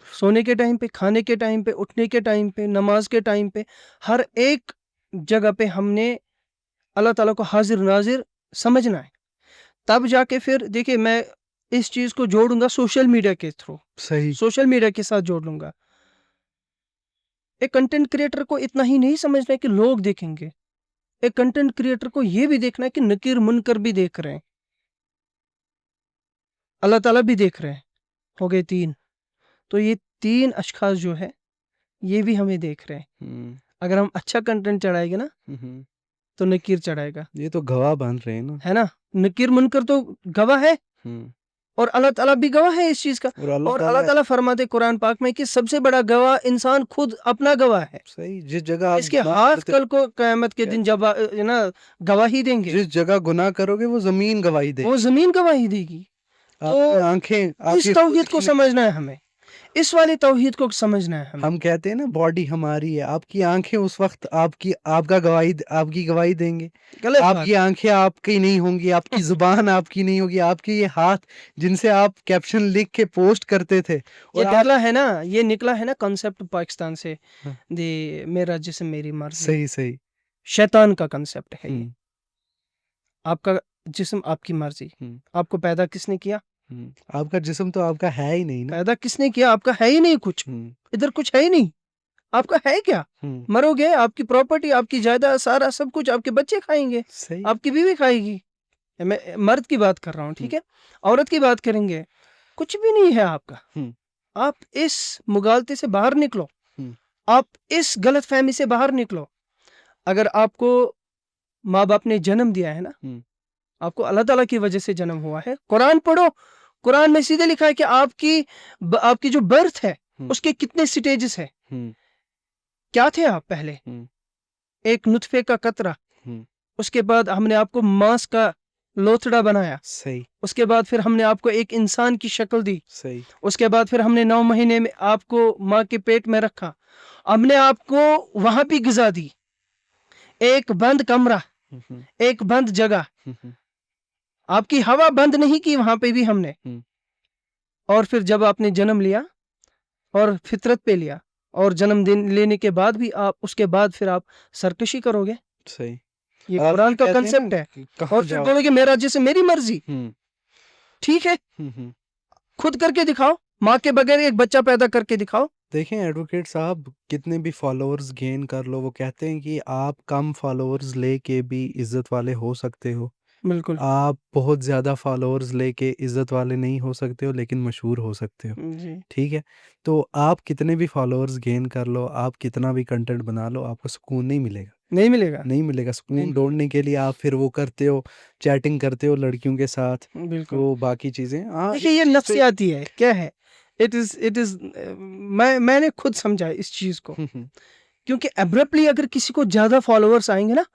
सोने के टाइम पे, खाने के टाइम पे, उठने के टाइम पे, नमाज़ के टाइम पे, हर एक जगह पे हमने अल्लाह ताला को हाज़िर-नाज़िर समझना है। तब जाके फिर देखिए मैं इस चीज़ को जोड़ूँगा सोशल मीडिया के थ्रू, सही। सोशल मीडिया के साथ जोड़ लूँगा। एक कंटेंट क्रिएटर को इतना ही नहीं समझना है कि लोग देखेंगे। एक कंटेंट क्रिएटर को ये भी देखना है कि नकीर मुनकर भी देख रहे हैं। अल्लाह ताला भी देख रहे हैं। हो गए 3। तो ये 3 अशख़ास जो है, ये भी हमें देख रहे हैं। हुँ, अगर हम अच्छा कंटेंट चढ़ाएँगे ना, हुँ, हुँ। तो नकीर चढ़ाएगा। ये तो गवाह बन रहे हैं ना। है ना? नकीर मुनकर तो गवाह है हुँ। और अल्लाह ताला भी गवाह है इस चीज़ का। और अल्लाह और अल्लाह ताला ताला फ़रमाते कुरान पाक में कि सबसे बड़ा गवाह इंसान खुद अपना गवाह है। सही, जिस जगह आप इसके गुनाह हाथ करते कल को क़यामत के क्या दिन जब ना गवाही देंगे, जिस जगह गुनाह करोगे वो ज़मीन गवाही वो देगी। ज़मीन गवाही देगी। आपकी तो आँखें, इस आपकी खुद तौहीद को की समझना है हमें। इस वाली तौहीद को समझना है हमें। हम कहते हैं ना बॉडी हमारी है, आपकी आँखें उस वक़्त आपकी गवाही देंगे। गलत बात आपकी है। आँखें आपकी नहीं होंगी, आपकी ज़ुबान आपकी नहीं होगी, आपके ये हाथ जिनसे आप कैप्शन लिख के पोस्ट करते थे ये और आप डरला है ना, ये निकला है ना कॉन्सेप्ट पाकिस्तान से, हाँ, मेरा जिस्म मेरी मर्ज़ी। सही, सही। शैतान का कॉन्सेप्ट है ये। हुँ, आपका जिस्म आपकी मर्ज़ी। हुँ, आपको पैदा किसने किया? हुँ। आपका जिस्म तो आपका है ही नहीं ना। पैदा किसने किया? आपका है ही नहीं कुछ। हुँ, इधर कुछ है ही नहीं। आपका है क्या? हुँ। मरोगे, आपकी प्रॉपर्टी, आपकी जायदाद, सारा सब कुछ आपके बच्चे खाएँगे, सही। आपकी बीवी खाएगी। मैं मर्द की बात कर रहा हूँ, हुँ, ठीक है? औरत की बात करेंगे, कुछ भी नहीं है आपका। हुँ, आप इस मुगालते से बाहर निकलो। हुँ, आप इस गलतफ़हमी से बाहर निकलो। अगर आपको माँ-बाप ने जन्म दिया है ना, हुँ। आपको अल्लाह ताला की वजह से जन्म हुआ है। कुरान पढ़ो, कुरान में सीधे लिखा है कि आपकी जो बर्थ है उसके कितने स्टेजेस है। क्या थे आप पहले? एक नुतफे का कतरा, उसके बाद हमने आपको मांस का लोथड़ा बनाया, सही, उसके बाद फिर हमने आपको एक इंसान की शक्ल दी, सही, उसके बाद फिर हमने 9 महीने में आपको माँ के पेट में रखा, हमने आपको वहां भी ग़िज़ा दी, एक बंद कमरा, एक बंद जगह, आपकी हवा बंद नहीं की वहां पे भी हमने। और फिर जब आपने जन्म लिया और फितरत पे लिया और जन्म लेने के बाद भी आप उसके बाद फिर आप सरकशी करोगे। सही। ये आप कुरान का कहते हैं कंसेप्ट ना है। कि कहाँ और फिर जाओ। बोलोगे मेरा जैसे मेरी मर्जी, ठीक है, खुद करके दिखाओ, माँ के बगैर एक बच्चा पैदा करके दिखाओ। देखें एडवोकेट साहब, कितने भी फॉलोअर्स गेन कर लो, वो कहते हैं कि आप कम फॉलोअर्स लेके भी इज्जत वाले हो सकते हो, बिल्कुल आप बहुत ज़्यादा फॉलोअर्स लेके इज्जत वाले नहीं हो सकते हो लेकिन मशहूर हो सकते हो। जी, ठीक है, तो आप कितने भी फॉलोअर्स गेन कर लो, आप कितना भी कंटेंट बना लो, आपको सुकून नहीं मिलेगा। नहीं मिलेगा, नहीं मिलेगा नहीं सुकून मिलेगा। ढूंढने के लिए आप फिर वो करते हो, चैटिंग करते हो लड़कियों के साथ, बिल्कुल। वो बाकी चीज़ें। हाँ, देखिए इस ये चीज़ पे नफ्सियाती है, क्या है? इट इज़ मैंने खुद समझा इस चीज़ को, क्योंकि एब्रप्टली अगर किसी को ज़्यादा फॉलोअर्स आएँगे ना,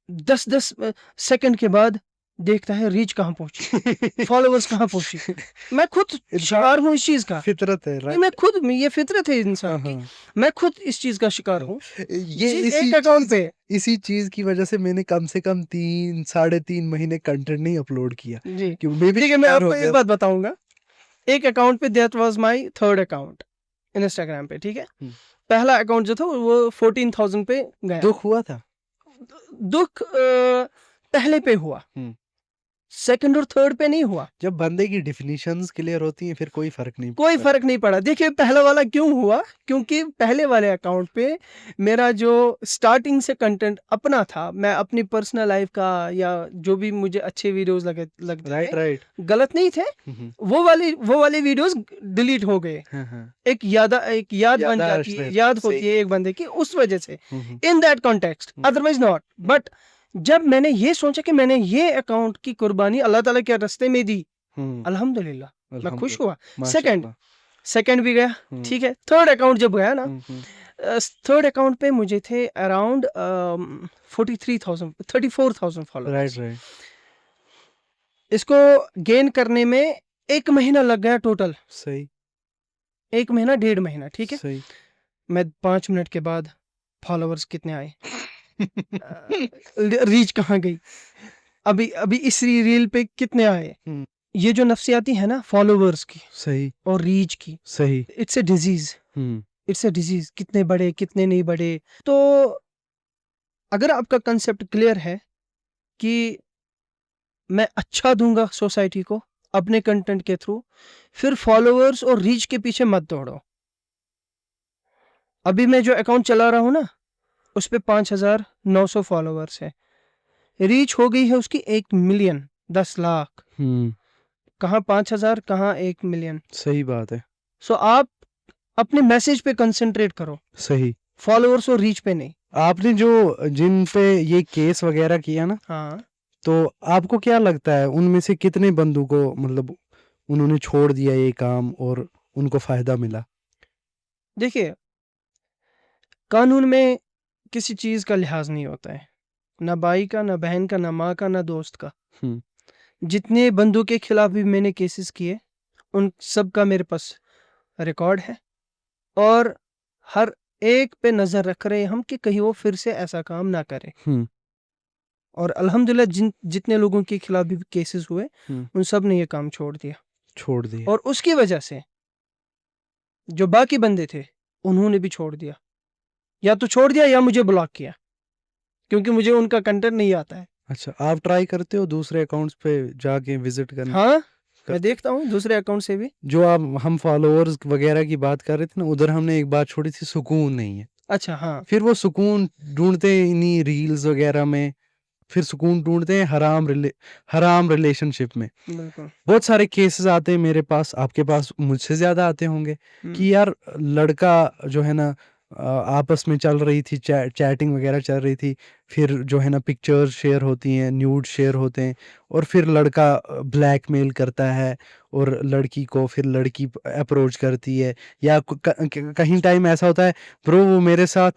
10-10 सेकंड के बाद देखता है रीच कहाँ पहुँची, फॉलोअर्स कहाँ पहुँची। मैं खुद इंसान शिकार हूँ इस चीज़ का। फितरत है, नहीं, मैं राइट। खुद ये फितरत है हाँ, इंसान की। हाँ। मैं खुद इस चीज़ का शिकार हूँ। ये जिस एक अकाउंट पे इसी चीज़ की वजह से मैंने कम से कम 3 साढ़े 3 महीने कंटेंट नहीं अपलोड किया, जी, कि मैं भी देखिए मैं शिकार आपको हो एक गया। बात बताऊँगा। एक अकाउंट पे that was my third account Instagram पे, ठीक है? पहला अकाउंट जो था वो 14,000 पे गया। दुःख हुआ था? दुःख पहले पे हुआ, सेकंड और थर्ड पे नहीं हुआ। जब बंदे की डेफिनिशंस क्लियर होती हैं फिर कोई फ़र्क नहीं कोई पड़ता। फ़र्क नहीं पड़ा। देखिए पहला वाला क्यों हुआ? क्योंकि पहले वाले अकाउंट पे मेरा जो स्टार्टिंग से कंटेंट अपना था, मैं अपनी पर्सनल लाइफ़ का या जो भी मुझे अच्छे वीडियोज़ लगते राइट, थे, राइट। गलत नहीं थे, वो वाले वीडियोज़ डिलीट हो गए। हाँ, हाँ। एक याद बन जाती याददाश्त है, रहती याद है, होती सही। है एक बंदे की उस वजह से, hmm, hmm. In that context, otherwise not. But जब मैंने ये सोचा कि मैंने ये अकाउंट की कुर्बानी अल्लाह ताला के रास्ते में दी, हुँ, अल्हम्दुलिल्लाह, मैं खुश हुआ। अल्हम्दुलिल्लाह, सेकंड माशाअल्लाह। सेकंड भी गया, हुँ, ठीक है। थर्ड अकाउंट जब गया ना, हुँ, हुँ। थर्ड अकाउंट पे मुझे थे अराउंड 43,000 34,000 राइट, फॉलोअर्स। राइट। इसको गेन करने में 1 महीना लग गया टोटल, सही, 1 महीना, डेढ़ महीना, ठीक है। सही। मैं 5 मिनट के बाद फॉलोअर्स कितने आए, रीच कहाँ गई, अभी अभी इस रील पे कितने आए। हुँ, ये जो नफ्सियाती है ना फॉलोअर्स की सही, और रीच की, सही। It's a disease, hmm, it's a disease. कितने बड़े कितने नहीं बड़े। तो अगर आपका कंसेप्ट क्लियर है कि मैं अच्छा दूंगा सोसाइटी को अपने कंटेंट के थ्रू, फिर फॉलोअर्स और रीच के पीछे मत दौड़ो। अभी मैं जो अकाउंट चला रहा हूँ ना, उस पे 5,900 फॉलोअर्स है, रीच हो गई है उसकी 1 मिलियन, 10 लाख। हुँ, कहाँ 5,000, कहाँ 1 मिलियन। सही बात है। सो आप अपने मैसेज पे कंसंट्रेट करो, सही। फॉलोअर्स और रीच पे नहीं। आपने जो जिन पे ये केस वगैरह किया ना, हाँ, तो आपको क्या लगता है उनमें से कितने बंदों को मतलब उन्होंने छोड़ दिया ये काम और उनको फ़ायदा मिला? देखिए कानून में किसी चीज़ का लिहाज नहीं होता है, ना भाई का, ना बहन का, ना माँ का, ना दोस्त का। हुँ, जितने बंदों के खिलाफ भी मैंने केसेस किए, उन सब का मेरे पास रिकॉर्ड है और हर एक पे नज़र रख रहे हैं हम कि कहीं वो फिर से ऐसा काम ना करे। हुँ, और अल्हम्दुलिल्लाह जितने लोगों के खिलाफ भी केसेस हुए, हुँ, उन सब ने ये काम छोड़ दिया। छोड़ दिया। और उसकी वजह से जो बाकी बंदे थे, उन्होंने भी छोड़ दिया, या तो छोड़ दिया या मुझे ब्लॉक किया, क्योंकि मुझे उनका कंटेंट नहीं आता है। अच्छा, आप ट्राई करते हो दूसरे अकाउंट्स पे जाके विज़िट करने? हाँ, मैं करते देखता हूँ दूसरे अकाउंट से भी। जो आप हम फॉलोअर्स वगैरह की बात कर रहे थे ना, उधर हमने एक बात छोड़ी थी, सुकून नहीं है। अच्छा, हाँ, फिर वो सुकून ढूँढते हैं इन्हीं रील्स वगैरह में, फिर सुकून ढूँढते हैं हराम रिलेशनशिप में। बिल्कुल। बहुत सारे केसेस आते हैं मेरे पास, आपके पास मुझसे ज़्यादा आते होंगे, हुँ, कि यार लड़का जो है ना आपस में चल रही थी, चैटिंग वगैरह चल रही थी, फिर जो है ना पिक्चर्स शेयर होती हैं, न्यूड शेयर होते हैं और फिर लड़का ब्लैकमेल करता है और लड़की को फिर लड़की अप्रोच करती है या कहीं टाइम ऐसा होता है ब्रो वो मेरे साथ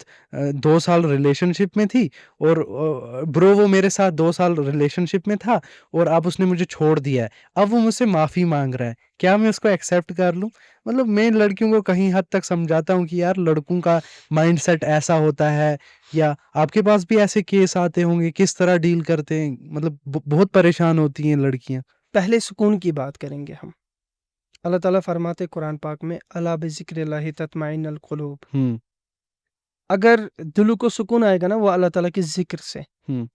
2 साल रिलेशनशिप में थी और ब्रो वो मेरे साथ 2 साल रिलेशनशिप में था और अब उसने मुझे छोड़ दिया है। अब वो मुझसे माफ़ी माँग रहा है। क्या मैं उसको एक्सेप्ट कर लूँ? मतलब मैं लड़कियों को कहीं हद तक समझाता हूँ कि यार लड़कों का माइंडसेट ऐसा होता है या आपके पास भी ऐसे केस आते होंगे, किस तरह डील करते हैं? मतलब बहुत परेशान होती हैं लड़कियाँ। पहले सुकून की बात करेंगे हम। अल्लाह ताला फरमाते कुरान पाक में अला बिज़िक्रिल्लाहि तत्माइन्नुल क़ुलूब। हुँ, अगर दिल को सुकून आएगा ना वो अल्लाह ताला के ज़िक्र से। हुँ,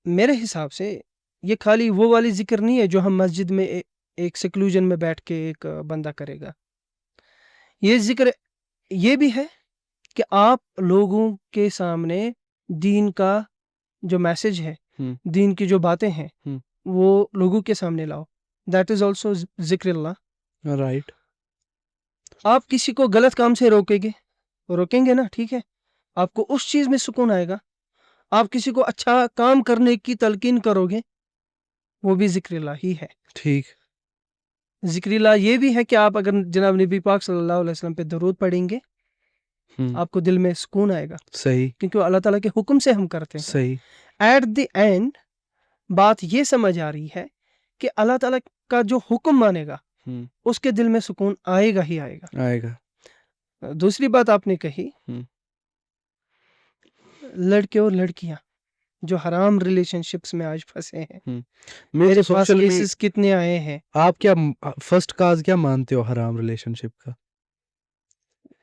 मेरे हिसाब से ये खाली वो वाली ज़िक्र नहीं है जो हम मस्जिद में एक सेक्लूजन में बैठ के एक बंदा करेगा। ये ज़िक्र ये भी है कि आप लोगों के सामने दीन का जो मैसेज है, हुँ, दीन की जो बातें हैं, हुँ, वो लोगों के सामने लाओ। दैट इज़ ऑल्सो ज़िक्रुल्लाह। राइट। आप किसी को गलत काम से रोकेंगे ना, ठीक है? आपको उस चीज़ में सुकून आएगा। आप किसी को अच्छा काम करने की तलकीन करोगे, वो भी ज़िक्रुल्लाह ही है। ठीक। ज़िक्रुल्लाह ये भी है कि आप अगर जनाब नबी पाक सल्लल्लाहु अलैहि वसल्लम पे दरूद पढ़ेंगे, हुँ, आपको दिल में सुकून आएगा, सही, क्योंकि वो अल्लाह ताला के हुक्म से हम करते हैं। सही। एट द एंड बात ये समझ आ रही है कि अल्लाह ताला का जो हुक्म मानेगा, हुँ, उसके दिल में सुकून आएगा ही आएगा। आएगा। दूसरी बात आपने कही, हुँ, लड़के और लड़कियाँ जो हराम रिलेशनशिप्स में आज फँसे हैं। हुँ। मैं मेरे तो पास सोशल में केसेस कितने आए हैं। आप क्या फर्स्ट काज़ क्या मानते हो हराम रिलेशनशिप का?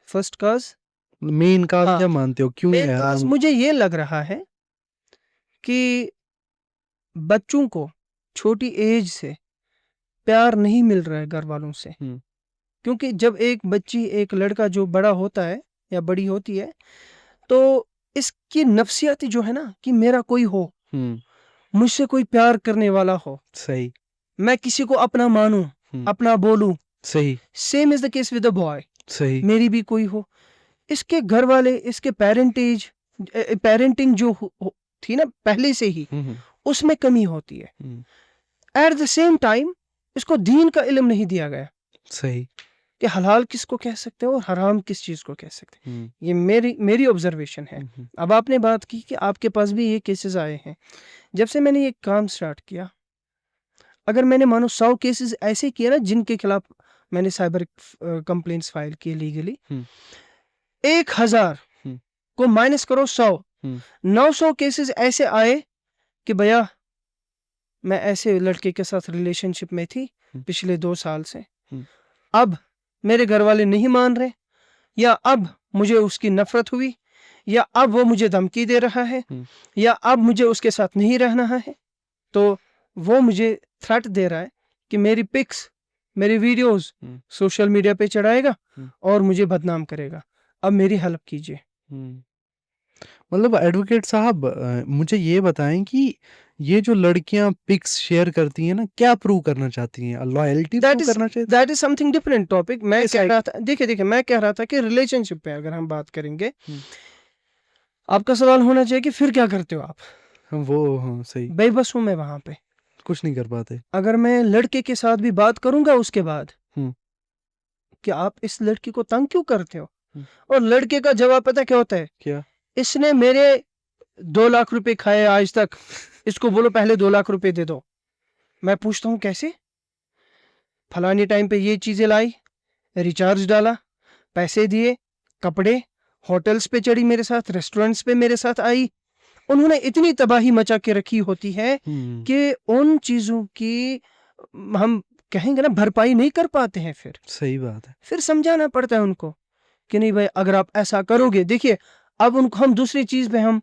फर्स्ट कॉज़ मेन काज़ हाँ, क्या मानते हो? क्यों मेन ये कॉज़ हराम? मुझे ये लग रहा है कि बच्चों को छोटी एज से प्यार नहीं मिल रहा है घर वालों से। हुँ, क्योंकि जब एक बच्ची, एक लड़का जो बड़ा होता है या बड़ी होती है, तो इसकी नफ़्सियात जो है ना कि मेरा कोई हो, हुँ, मुझसे कोई प्यार करने वाला हो, सही, मैं किसी को अपना मानूँ, हुँ, अपना बोलूँ। सही, same is the case with the boy, सही। मेरी भी कोई हो। इसके घर वाले, इसके पेरेंटिंग जो थी ना पहले से ही, हुँ, हुँ, उसमें कमी होती है। हुँ, एट द सेम टाइम इसको दीन का इल्म नहीं दिया गया सही। कि हलाल किसको कह सकते हैं और हराम किस चीज़ को कह सकते हैं। हुँ, ये मेरी ऑब्जर्वेशन है। हुँ, हुँ, अब आपने बात की कि आपके पास भी ये केसेस आए हैं। जब से मैंने ये काम स्टार्ट किया, अगर मैंने मानो 100 केसेस ऐसे किए ना जिनके खिलाफ मैंने साइबर कंप्लेंट्स फाइल किए लीगली, हुँ, 1000 हुँ, को माइनस करो 100, हुँ, 900 केसेस ऐसे आए कि भैया मैं ऐसे लड़के के साथ रिलेशनशिप में थी हुँ, पिछले 2 साल से। हुँ, अब मेरे घर वाले नहीं मान रहे, या अब मुझे उसकी नफ़रत हुई, या अब वो मुझे धमकी दे रहा है, हुँ, या अब मुझे उसके साथ नहीं रहना है। तो वो मुझे थ्रेट दे रहा है कि मेरी पिक्स, मेरी वीडियोज़ हुँ, सोशल मीडिया पे चढ़ाएगा हुँ, और मुझे बदनाम करेगा। अब मेरी हेल्प कीजिए। हुँ। मतलब एडवोकेट साहब मुझे ये बताएँ कि ये जो लड़कियाँ पिक्स शेयर करती हैं ना, क्या प्रूव करना चाहती हैं? लॉयल्टी दैट प्रूव इज़ करना चाहती that is something different topic. मैं कैसे? कह रहा था, देखिए, मैं कह रहा था कि रिलेशनशिप पे अगर हम बात करेंगे, हुँ, आपका सवाल होना चाहिए कि फिर क्या करते हो आप? हाँ, सही। बेबस हूँ मैं वहाँ पे। कुछ नहीं कर पाते। अगर मैं लड़के के साथ भी बात करूँगा उसके बाद हुँ, कि आप इस लड़की को तंग क्यों करते हो? हुँ, और लड़के का जवाब पता क्या होता है? क्या? इसने मेरे 2 लाख रुपए खाए आज तक, इसको बोलो पहले 2 लाख रुपए दे दो। मैं पूछता हूँ कैसे? फलाने टाइम पे ये चीज़ें लाई, रिचार्ज डाला, पैसे दिए, कपड़े, होटल्स पे चढ़ी मेरे साथ, रेस्टोरेंट्स पे मेरे साथ आई। उन्होंने इतनी तबाही मचा के रखी होती है हुँ, कि उन चीज़ों की हम कहेंगे ना भरपाई नहीं कर पाते हैं फिर। सही बात है। फिर समझाना पड़ता है उनको कि नहीं भाई अगर आप ऐसा करोगे, देखिए अब उनको हम दूसरी चीज़ पे हम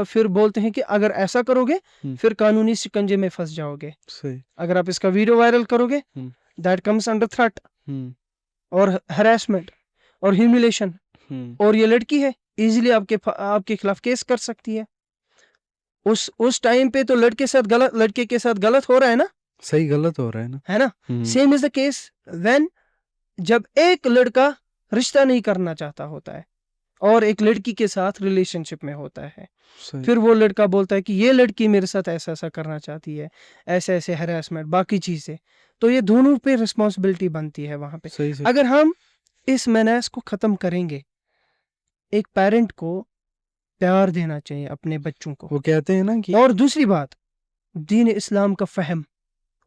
फिर बोलते हैं कि अगर ऐसा करोगे हुँ, फिर कानूनी शिकंजे में फँस जाओगे। सही। अगर आप इसका वीडियो वायरल करोगे, हुँ, दैट कम्स अंडर थ्रेट हुँ, और हैरेसमेंट और ह्यूमिलेशन। हुँ, और ये लड़की है, ईज़िली आपके खिलाफ केस कर सकती है। उस टाइम पे तो लड़के के साथ गलत हो रहा है ना, सही गलत हो रहा है ना? है ना? Hmm, same is the case when जब एक लड़का रिश्ता नहीं करना चाहता होता है, और एक लड़की के साथ रिलेशनशिप में होता है। सही फिर वो लड़का बोलता है कि ये लड़की मेरे साथ ऐसा-ऐसा करना चाहती है, ऐसे-ऐसे हैरेसमेंट बाकी चीज़ें। तो ये दोनों पे रिस्पॉन्सिबिलिटी बनती है वहाँ पे। सही सही अगर हम इस मेनास को ख़त्म करेंगे, एक पेरेंट को प्यार देना चाहिए अपने बच्चों को। वो कहते हैं ना कि और दूसरी बात, दीन इस्लाम का फ़हम,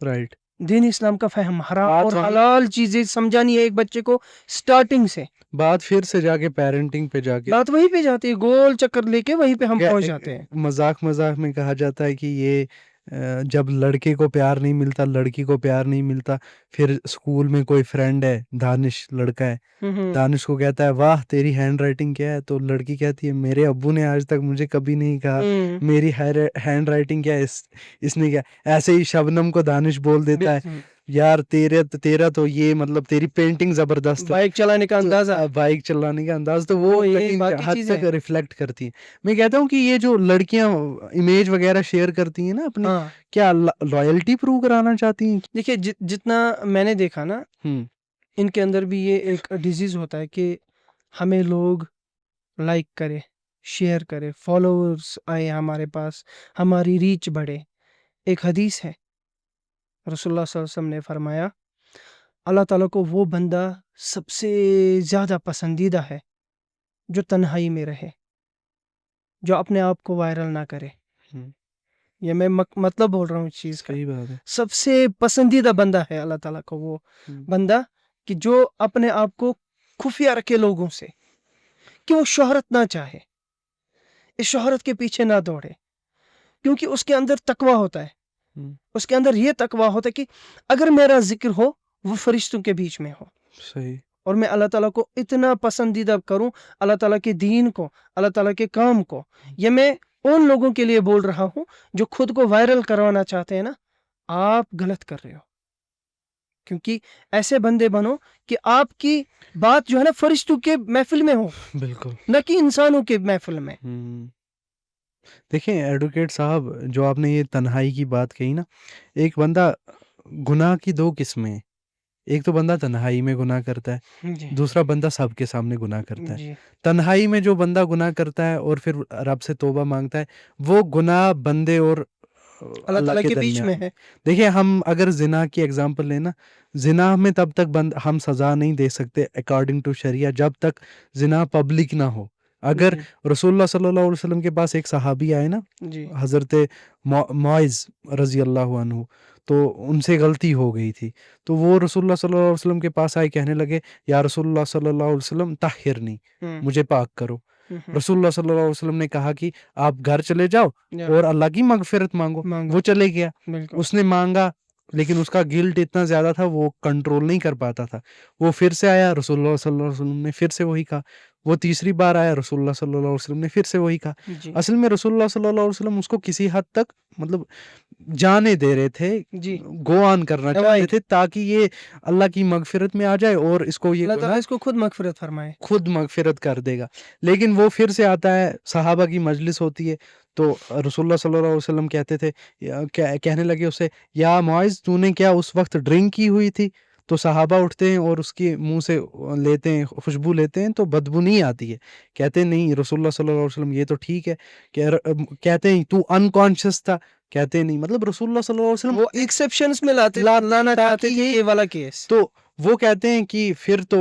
राइट दीन इस्लाम का फ़हम, हराम बात और वहीं हलाल चीज़ें समझानी है एक बच्चे को स्टार्टिंग से। बात फिर से जाके पेरेंटिंग पे जाके बात वहीं पे जाती है, गोल चक्कर लेके वहीं पे हम क्या पहुँच जाते हैं। मजाक में कहा जाता है कि ये जब लड़के को प्यार नहीं मिलता, लड़की को प्यार नहीं मिलता, फिर स्कूल में कोई फ्रेंड है, दानिश लड़का है, हुँ, हुँ। दानिश को कहता है वाह तेरी हैंड राइटिंग क्या है, तो लड़की कहती है मेरे अब्बू ने आज तक मुझे कभी नहीं कहा हुँ, मेरी हैंड राइटिंग क्या है, इसने क्या। ऐसे ही शबनम को दानिश बोल देता है बिल्कुल। यार तेरा तो ये मतलब तेरी पेंटिंग जबरदस्त है। बाइक चलाने का तो अंदाज़ा, बाइक चलाने का अंदाज तो वो वो ये कहीं बाकी हद तक चीज़ें। रिफ्लेक्ट करती है। मैं कहता हूँ कि ये जो लड़कियां इमेज वगैरह शेयर करती हैं ना अपनी, हाँ, क्या लॉयल्टी प्रूव कराना चाहती हैं? देखिए जितना मैंने देखा ना, हम्म इनके अंदर भी ये एक डिज़ीज़ होता है कि हमें लोग लाइक करें, शेयर करें, फॉलोअर्स आए हमारे पास, हमारी रीच बढ़े। एक हदीस है, रसूलुल्लाह सल्लल्लाहु अलैहि वसल्लम ने फरमाया, अल्लाह ताला को वो बंदा सबसे ज़्यादा पसंदीदा है, जो तन्हाई में रहे, जो अपने आप को वायरल ना करे। हम्म, ये मैं मतलब बोल रहा हूँ इस चीज़ का। सही बात है। सबसे पसंदीदा बंदा है अल्लाह ताला को वो हम्म, बंदा कि जो अपने आप को खुफिया रखे लोगों से, कि वो शोहरत ना चाहे, इस शोहरत के पीछे ना दौड़े, क्योंकि उसके अंदर तकवा होता है। हम्म, उसके अंदर ये तकवा होता है कि अगर मेरा ज़िक्र हो, वो फरिश्तों के बीच में हो, सही और मैं अल्लाह ताला को इतना पसंदीदा करूँ, अल्लाह ताला के दीन को, अल्लाह ताला के काम को। ये मैं उन लोगों के लिए बोल रहा हूँ, जो खुद को वायरल करवाना चाहते हैं ना, आप गलत कर रहे हो। क्योंकि ऐसे बंदे बनो कि आपकी बात जो है ना फरिश्तों के महफ़िल में हो, बिल्कुल। ना कि इंसानों के महफ़िल में। देखिए एडवोकेट साहब, जो आपने ये तन्हाई की बात कही ना, एक बंदा गुनाह की दो किस्में हैं। एक तो बंदा तन्हाई में गुनाह करता है, जी, दूसरा बंदा सबके सामने गुनाह करता है। जी। तन्हाई में जो बंदा गुनाह करता है और फिर रब से तौबा मांगता है, वो गुनाह बंदे और अल्लाह अल्लाह ताला के के बीच में दरमियान। है। देखिए हम अगर जिना की एग्जांपल लें ना, जिना में तब तक बंद हम सज़ा नहीं दे सकते अकॉर्डिंग टू शरिया, जब तक जिना पब्लिक ना हो। अगर जी, रसूलुल्लाह सल्लल्लाहु अलैहि वसल्लम के पास एक सहाबी आए ना, जी, हज़रत मुआज़ रज़ी अल्लाह अन्हु, तो उनसे गलती हो गई थी। तो वो रसूलुल्लाह सल्लल्लाहु अलैहि वसल्लम के पास आए, कहने लगे या रसूलुल्लाह सल्लल्लाहु अलैहि वसल्लम ताहिरनी, हुँ, मुझे पाक करो। हुँ, हुँ। रसूलुल्लाह सल्लल्लाहु अलैहि वसल्लम ने कहा कि आप घर चले जाओ या और अल्लाह की मगफ़िरत माँगो। माँगो, वो चले गया, बिल्कुल। उसने माँगा, लेकिन उसका गिल्ट इतना ज़्यादा था, वो कंट्रोल नहीं कर पाता था। वो फिर से आया, रसूलुल्लाह सल्लल्लाहु अलैहि वसल्लम ने फिर से वही कहा। वो तीसरी बार आया, रसूलुल्लाह सल्लल्लाहु अलैहि वसल्लम ने फिर से वही कहा। जी, असल में रसूलुल्लाह सल्लल्लाहु अलैहि वसल्लम उसको किसी हद तक मतलब जाने दे रहे थे, जी, गो ऑन करना चाहते अवॉइड। थे, ताकि ये अल्लाह की मगफ़िरत में आ जाए और इसको ये अल्लाह ताला गुनाह इसको खुद मग़फ़िरत फ़रमाए। खुद मगफ़िरत कर देगा। लेकिन वो फिर से आता है, सहाबा की मजलिस होती है, तो रसूलुल्लाह सल्लल्लाहु अलैहि वसल्लम कहते थे, कहने लगे उसे, या मुआज़ तूने क्या उस वक़्त ड्रिंक की हुई थी? तो सहाबा उठते हैं और उसके मुँह से लेते हैं, खुशबू लेते हैं, तो बदबू नहीं आती है। कहते हैं नहीं रसूलुल्लाह सल्लल्लाहु अलैहि वसल्लम ये तो ठीक है। कहते हैं तू अनकॉन्शियस था? कहते हैं नहीं, मतलब रसूलुल्लाह सल्लल्लाहु अलैहि वो वसल्लम एक एक्सेप्शंस में लाना ताकि चाहते थे ये वाला केस। तो वो कहते हैं कि फिर तो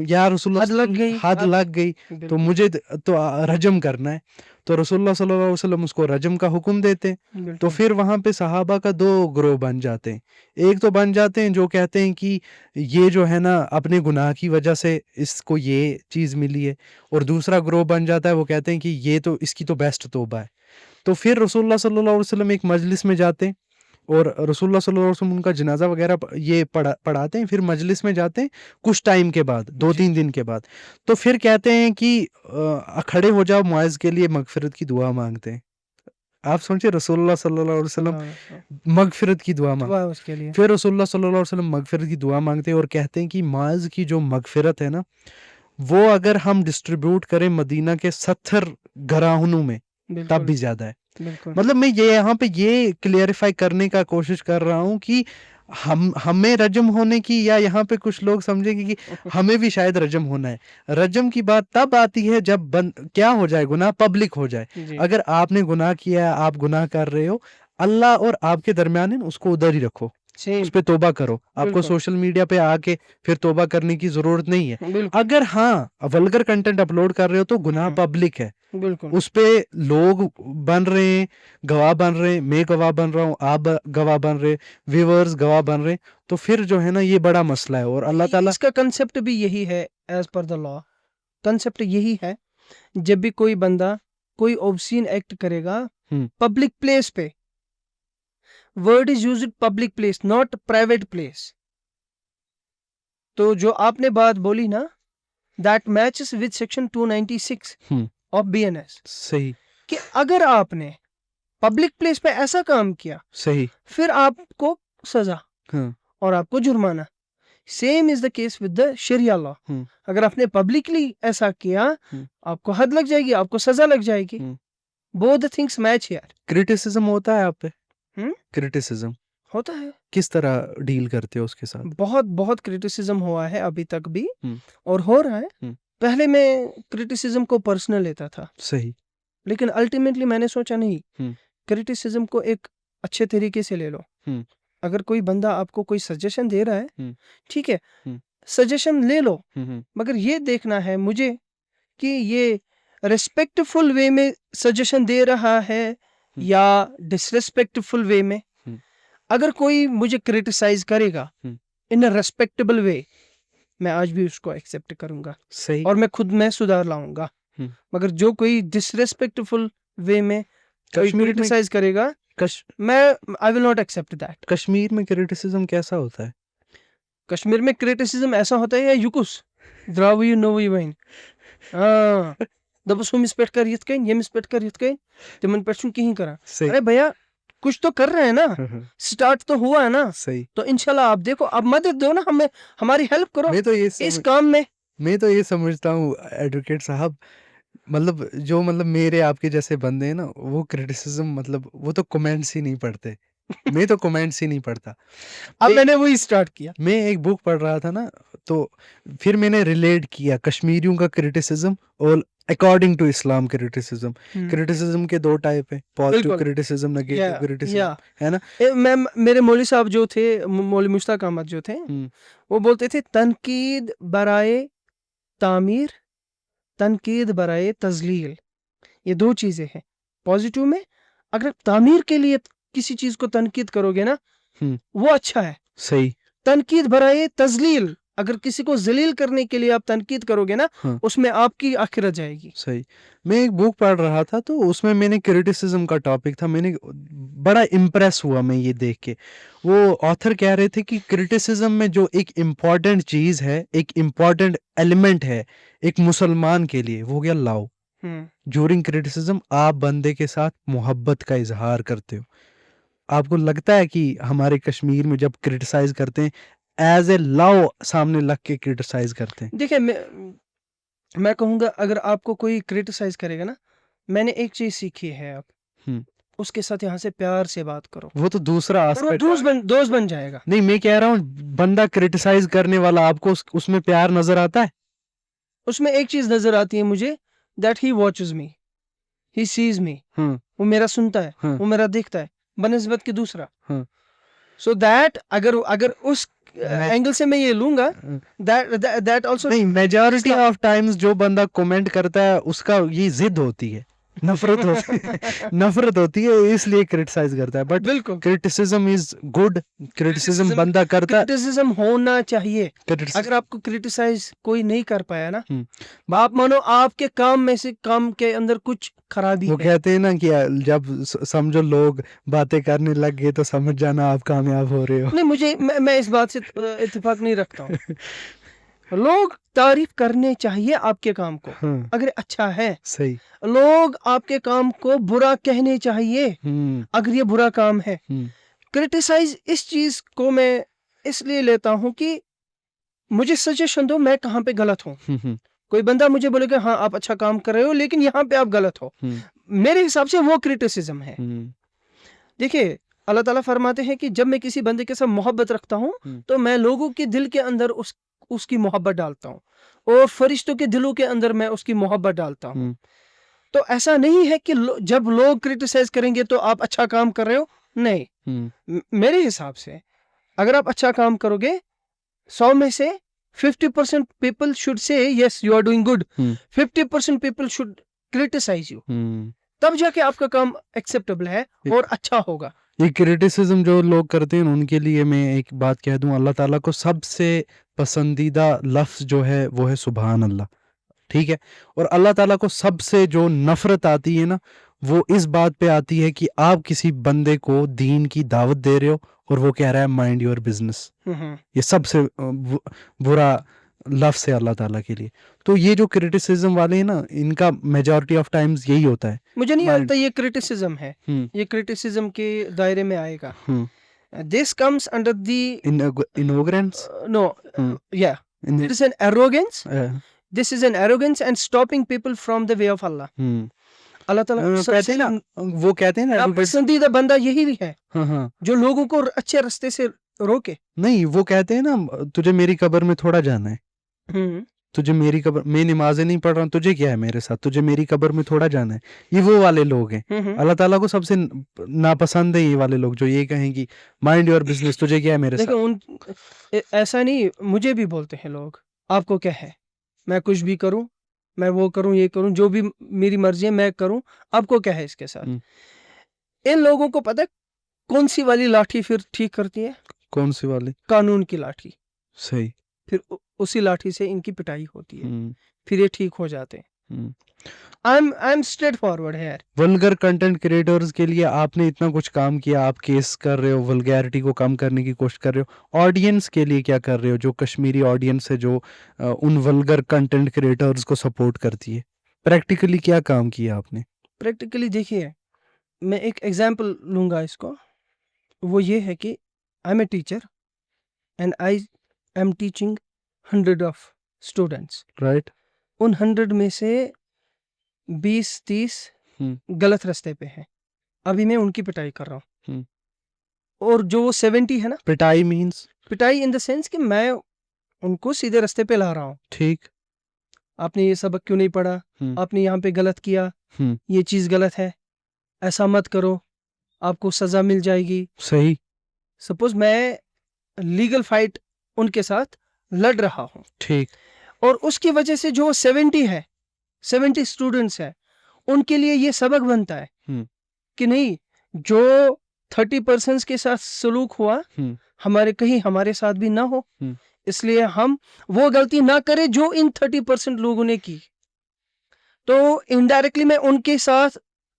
या रसूलुल्लाह हद लग गई, हद अब लग गई, तो बिल्कुल, मुझे तो रजम करना है। तो रसूलुल्लाह सल्लल्लाहु अलैहि वसल्लम उसको रजम का हुक्म देते हैं। तो बिल्कुल। फिर वहाँ पे सहाबा का 2 ग्रोह बन जाते हैं। एक तो बन जाते हैं जो कहते हैं कि ये जो है ना अपने गुनाह की वजह से इसको ये चीज़ मिली है, और दूसरा ग्रोह बन जाता है, वो कहते हैं कि ये तो इसकी तो बेस्ट तौबा है। तो फिर रसूलुल्लाह सल्लल्लाहु अलैहि वसल्लम एक मजलिस में जाते हैं और रसूलुल्लाह सल्लल्लाहु अलैहि वसल्लम उनका जनाज़ा वग़ैरह ये पढ़ाते हैं, फिर मजलिस में जाते हैं कुछ टाइम के बाद, जी, 2-3 दिन के बाद। तो फिर कहते हैं कि खड़े हो जाओ, मुआज़ के लिए मगफ़िरत की दुआ माँगते हैं। आप सोचिए रसूलुल्लाह सल्लल्लाहु अलैहि वसल्लम सल्लल्लाहु अलैहि वसल्लम। मगफ़िरत की दुआ माँग दुआ है उसके लिए। फिर रसूलुल्लाह सल्लल्लाहु अलैहि वसल्लम मगफ़िरत की दुआ माँगते हैं और कहते हैं कि मुआज़ की जो मगफ़िरत है ना, वो अगर हम डिस्ट्रीब्यूट करें मदीना के 70 घरानों में, तब बिल्कुल, भी ज़्यादा है। बिल्कुल। मतलब मैं ये यहाँ पे ये क्लेरिफ़ाई करने का कोशिश कर रहा हूँ कि हमें रजम होने की, या यहाँ पे कुछ लोग समझेंगे कि हमें भी शायद रजम होना है। रजम की बात तब आती है जब क्या हो जाए, गुनाह पब्लिक हो जाए। जी, अगर आपने गुनाह किया है, आप गुनाह कर रहे हो, अल्लाह और आपके दरमियान है, उसको उधर ही रखो, सेम, उस पे तौबा करो। आपको बिल्कुल, सोशल मीडिया पे आके फिर तौबा करने की जरूरत नहीं है। बिल्कुल, अगर हाँ वल्गर कंटेंट अपलोड कर रहे हो तो गुनाह हुँ, पब्लिक है, बिल्कुल। उस पे लोग बन रहे हैं, गवाह बन रहे हैं, मैं गवाह बन रहा हूँ, आप गवाह बन रहे, व्यूअर्स गवाह बन रहे, तो फिर जो है ना ये बड़ा मसला है। और अल्लाह ताला इसका कंसेप्ट भी यही है as per the law, concept यही है, जब भी कोई बंदा कोई ऑब्सीन एक्ट करेगा हम्म पब्लिक प्लेस पे, word is used public place not private place. तो जो आपने बात बोली ना, that matches with section 296 hmm of BNS सही कि अगर आपने पब्लिक प्लेस पे ऐसा काम किया सही फिर आपको सजा हाँ और आपको जुर्माना। Same is the case with the शरिया लॉ। हम्म अगर आपने पब्लिकली ऐसा किया हम्म आपको हद लग जाएगी, आपको सजा लग जाएगी। Hmm both the things match here. Criticism होता है आप पे? हम्म, क्रिटिसिज्म होता है। किस तरह डील करते हो उसके साथ? बहुत बहुत क्रिटिसिज्म हुआ है अभी तक भी हम्म और हो रहा है। हम्म पहले मैं क्रिटिसिज्म को पर्सनल लेता था, सही लेकिन अल्टीमेटली मैंने सोचा नहीं, हम्म क्रिटिसिज्म को एक अच्छे तरीके से ले लो। हम्म अगर कोई बंदा आपको कोई सजेशन दे रहा है, हम्म ठीक है, हम्म सजेशन ले लो, हम्म मगर ये देखना है मुझे कि ये रिस्पेक्टफुल वे में सजेशन दे रहा है हम्म या डिसरिस्पेक्टफुल वे में। हम्म अगर कोई मुझे क्रिटिसाइज करेगा हम्म इन अ रेस्पेक्टेबल वे, मैं आज भी उसको एक्सेप्ट करूंगा सही और मैं खुद में सुधार लाऊंगा। हम्म मगर जो कोई डिसरिस्पेक्टफुल वे में कोई कश्मीर में क्रिटिसाइज करेगा, कश, मैं I will not accept that. Kashmir में क्रिटिसिज्म कैसा होता है? कश्मीर में क्रिटिसिज्म ऐसा होता है या युकुस द्रावी नोवी वइन दबस हम इस पेट कर यथ कहीं, ये इस पेट कर यथ कहीं, तिमन पेट सुन कहीं करा। सही अरे भैया कुछ तो कर रहे हैं ना, स्टार्ट तो हुआ है ना, सही। तो इंशाल्लाह आप देखो, आप मदद दो ना हमें, हमारी हेल्प करो मैं तो ये इस समझ काम में। मैं तो ये समझता हूँ एडवोकेट साहब, मतलब जो मतलब मेरे आपके जैसे बंदे हैं ना, वो क्रिटिसिज्म मतलब वो तो कमेंट्स ही नहीं पढ़ते। मैं तो कमेंट्स ही नहीं पढ़ता। अब मैं मैंने वही स्टार्ट किया। मैं एक बुक पढ़ रहा था ना, तो फिर मैंने रिलेट किया कश्मीरियों का क्रिटिसिज्म और according to Islam criticism. Criticism के दो टाइप है, पॉजिटिव बिल्कुल, क्रिटिसिज्म, या नेगेटिव क्रिटिसिज्म, या है ना? मैं मेरे मौलवी साहब जो थे, मौलवी मुश्ताक अहमद जो थे, हम्म वो बोलते थे तनकीद बराए तामीर, तनकीद बराए तजलील, ये दो चीजें हैं। पॉजिटिव में अगर तामीर के लिए किसी चीज को तनकीद करोगे ना, हम्म वो अच्छा है। सही तनकीद बराए तजलील, अगर किसी को जलील करने के लिए आप तनकीद करोगे ना, हाँ उसमें आपकी आखिरत जाएगी। सही। मैं एक बुक पढ़ रहा था तो उसमें मैंने क्रिटिसिज्म का टॉपिक था, मैंने बड़ा इम्प्रेस हुआ मैं ये देख के। वो ऑथर कह रहे थे कि क्रिटिसिज्म में जो एक इम्पॉर्टेंट चीज है, एक इम्पॉर्टेंट एलिमेंट है एक मुसलमान के लिए, वो हो गया लव। ड्यूरिंग क्रिटिसिज्म आप बंदे के साथ मोहब्बत का इजहार करते हो। आपको लगता है कि हमारे कश्मीर में जब क्रिटिसाइज करते हैं एज ए लव सामने लग के क्रिटिसाइज करते हैं? देखिए मैं कहूँगा अगर आपको कोई क्रिटिसाइज करेगा ना, मैंने एक चीज सीखी है, आप हम्म उसके साथ यहाँ से प्यार से बात करो वो तो दूसरा और वो आस्पेक्ट। दोस्त बन जाएगा। नहीं, मैं कह रहा हूँ बंदा क्रिटिसाइज करने वाला, आपको उसमें प्यार नजर आता है? उसमें एक चीज नजर आती है मुझे, that he watches me, he sees me, हाँ वो मेरा सुनता है, हाँ वो मेरा देखता है बनस्बत के दूसरा। हाँ सो दैट अगर अगर उस मैं एंगल से मैं ये लूंगा, दैट दैट आल्सो नहीं, मेजॉरिटी ऑफ टाइम्स जो बंदा कमेंट करता है उसका ये जिद होती है, नफरत होती है नफरत होती है, इसलिए क्रिटिसाइज करता है। बट बिल्कुल क्रिटिसिज्म इज गुड, क्रिटिसिज्म बंदा करता है। क्रिटिसिज्म होना चाहिए। criticism- अगर आपको क्रिटिसाइज कोई नहीं कर पाया ना, हम्म, आप मानो आपके काम में से काम के अंदर कुछ खराबी वो है। कहते हैं ना कि जब समझो लोग बातें करने लग गए तो समझ जाना आप कामयाब हो रहे हो। नहीं मुझे मैं इस बात से इत्तेफाक नहीं रखता हूँ। लोग तारीफ करने चाहिए आपके काम को हाँ अगर अच्छा है, सही। लोग आपके काम को बुरा कहने चाहिए अगर ये बुरा काम है। क्रिटिसाइज इस चीज को मैं इसलिए लेता हूं कि मुझे सजेशन दो मैं कहाँ पे गलत हूँ। कोई बंदा मुझे बोलेगा हाँ आप अच्छा काम कर रहे हो लेकिन यहाँ पे आप गलत हो, मेरे हिसाब से वो क्रिटिसिज्म है। देखिए अल्लाह ताला फरमाते हैं कि जब मैं किसी बंदे के साथ मोहब्बत रखता हूँ तो मैं लोगों के दिल के अंदर उसकी मोहब्बत डालता हूँ और फरिश्तों के दिलों के अंदर मैं उसकी मोहब्बत डालता हूँ। तो ऐसा नहीं है कि जब लोग क्रिटिसाइज करेंगे तो आप अच्छा काम कर रहे हो, नहीं। मेरे हिसाब से अगर आप अच्छा काम करोगे 100 में से 50% people should say yes you are doing good, 50% people should criticise you, तब जाके आपका काम एक्सेप्टेबल है और अच्छा होगा। ये क्रिटिसिज्म जो लोग करते हैं उनके लिए मैं एक बात कह दूं, अल्लाह ताला को सबसे पसंदीदा लफ्ज़ जो है वो है सुभान अल्लाह, ठीक है। और अल्लाह ताला को सबसे जो नफरत आती है ना, वो इस बात पे आती है कि आप किसी बंदे को दीन की दावत दे रहे हो और वो कह रहा है माइंड योर बिजनेस। ये सबसे बुरा लफ्ज़ है अल्लाह ताला के लिए। तो ये जो क्रिटिसिज्म वाले हैं ना, इनका मेजॉरिटी ऑफ टाइम्स यही होता है। मुझे नहीं लगता ये क्रिटिसिज्म है, ये क्रिटिसिज्म के दायरे में आएगा। This comes under the ignorance, no या it is an arrogance, this is an arrogance and stopping people from the way of Allah. अल्लाह ताला कहते हैं ना, वो कहते हैं ना पसंदीदा बंदा यही है जो लोगों को अच्छे रास्ते से रोके। नहीं, वो कहते हैं ना, तुझे मेरी कब्र में थोड़ा जाना है, तुझे मेरी कब्र, मैं नमाजें नहीं पढ़ रहा हूँ, तुझे क्या है मेरे साथ, तुझे मेरी कब्र में थोड़ा जाना है। ये वो वाले लोग हैं। अल्लाह ताला को सबसे नापसंद है ये वाले लोग जो ये कहें कि माइंड योर बिजनेस, तुझे क्या है मेरे साथ। उन ऐसा नहीं, मुझे भी बोलते हैं लोग आपको क्या है, मैं कुछ भी करूं, मैं वो करूं, ये करूं, जो भी मेरी मर्जी है मैं करूं, आपको क्या है इसके साथ। इन लोगों को पता है कौन सी वाली लाठी फिर ठीक करती है? कौन सी वाली? कानून की लाठी। सही। फिर उसी लाठी से इनकी पिटाई होती है, फिर ये ठीक हो जाते हैं। आई एम स्ट्रेट फॉरवर्ड है। वल्गर कंटेंट क्रिएटर्स के लिए आपने इतना कुछ काम किया, आप केस कर रहे हो, वल्गैरिटी को कम करने की कोशिश कर रहे हो। ऑडियंस के लिए क्या कर रहे हो, जो कश्मीरी ऑडियंस है जो उन वल्गर कंटेंट क्रिएटर्स को सपोर्ट करती है? प्रैक्टिकली क्या काम किया आपने? प्रैक्टिकली देखिए, मैं एक एग्जांपल लूंगा इसको, वो ये है कि I am a teacher and I am teaching 100 of students, right. उन 100 में से 20-30 गलत रास्ते पे हैं, अभी मैं उनकी पिटाई कर रहा हूँ। और जो 70 है ना, पिटाई मींस? पिटाई इन द सेंस कि मैं उनको सीधे रास्ते पे ला रहा हूँ। ठीक। आपने ये सबक क्यों नहीं पढ़ा, आपने यहाँ पे गलत किया, ये चीज गलत है, ऐसा मत करो, आपको सजा मिल जाएगी। सही। सपोज मैं लीगल फाइट उनके साथ लड़ रहा हूँ, ठीक, और उसकी वजह से जो 70 स्टूडेंट्स है, उनके लिए ये सबक बनता है कि नहीं, जो 30% के साथ सलूक हुआ हमारे साथ भी ना हो, इसलिए हम वो गलती ना करें जो इन 30% लोगों ने की। तो इनडायरेक्टली मैं उनके साथ,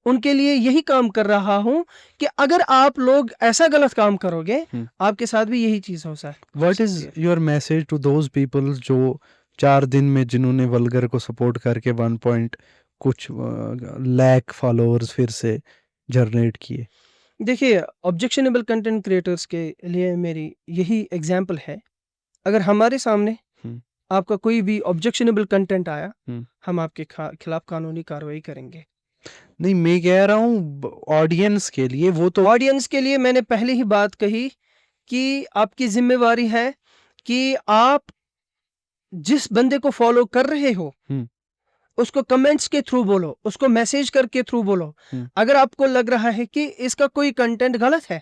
उनके लिए यही काम कर रहा हूं कि अगर आप लोग ऐसा गलत काम करोगे, आपके साथ भी यही चीज हो सकती है। What is your message to those people जो 4 दिन में जिन्होंने वल्गर को सपोर्ट करके 1 पॉइंट कुछ लाख फॉलोअर्स फिर से जनरेट किए? देखिए, ऑब्जेक्शनेबल कंटेंट क्रिएटर्स के लिए मेरी यही एग्जांपल है, अगर हमारे सामने आपका कोई भी ऑब्जेक्शनेबल कंटेंट आया, हम आपके खिलाफ कानूनी कार्रवाई करेंगे। नहीं, मैं कह रहा हूँ ऑडियंस के लिए। वो तो ऑडियंस के लिए मैंने पहले ही बात कही कि आपकी जिम्मेवारी है कि आप जिस बंदे को फॉलो कर रहे हो उसको कमेंट्स के थ्रू बोलो, उसको मैसेज करके थ्रू बोलो। अगर आपको लग रहा है कि इसका कोई कंटेंट गलत है,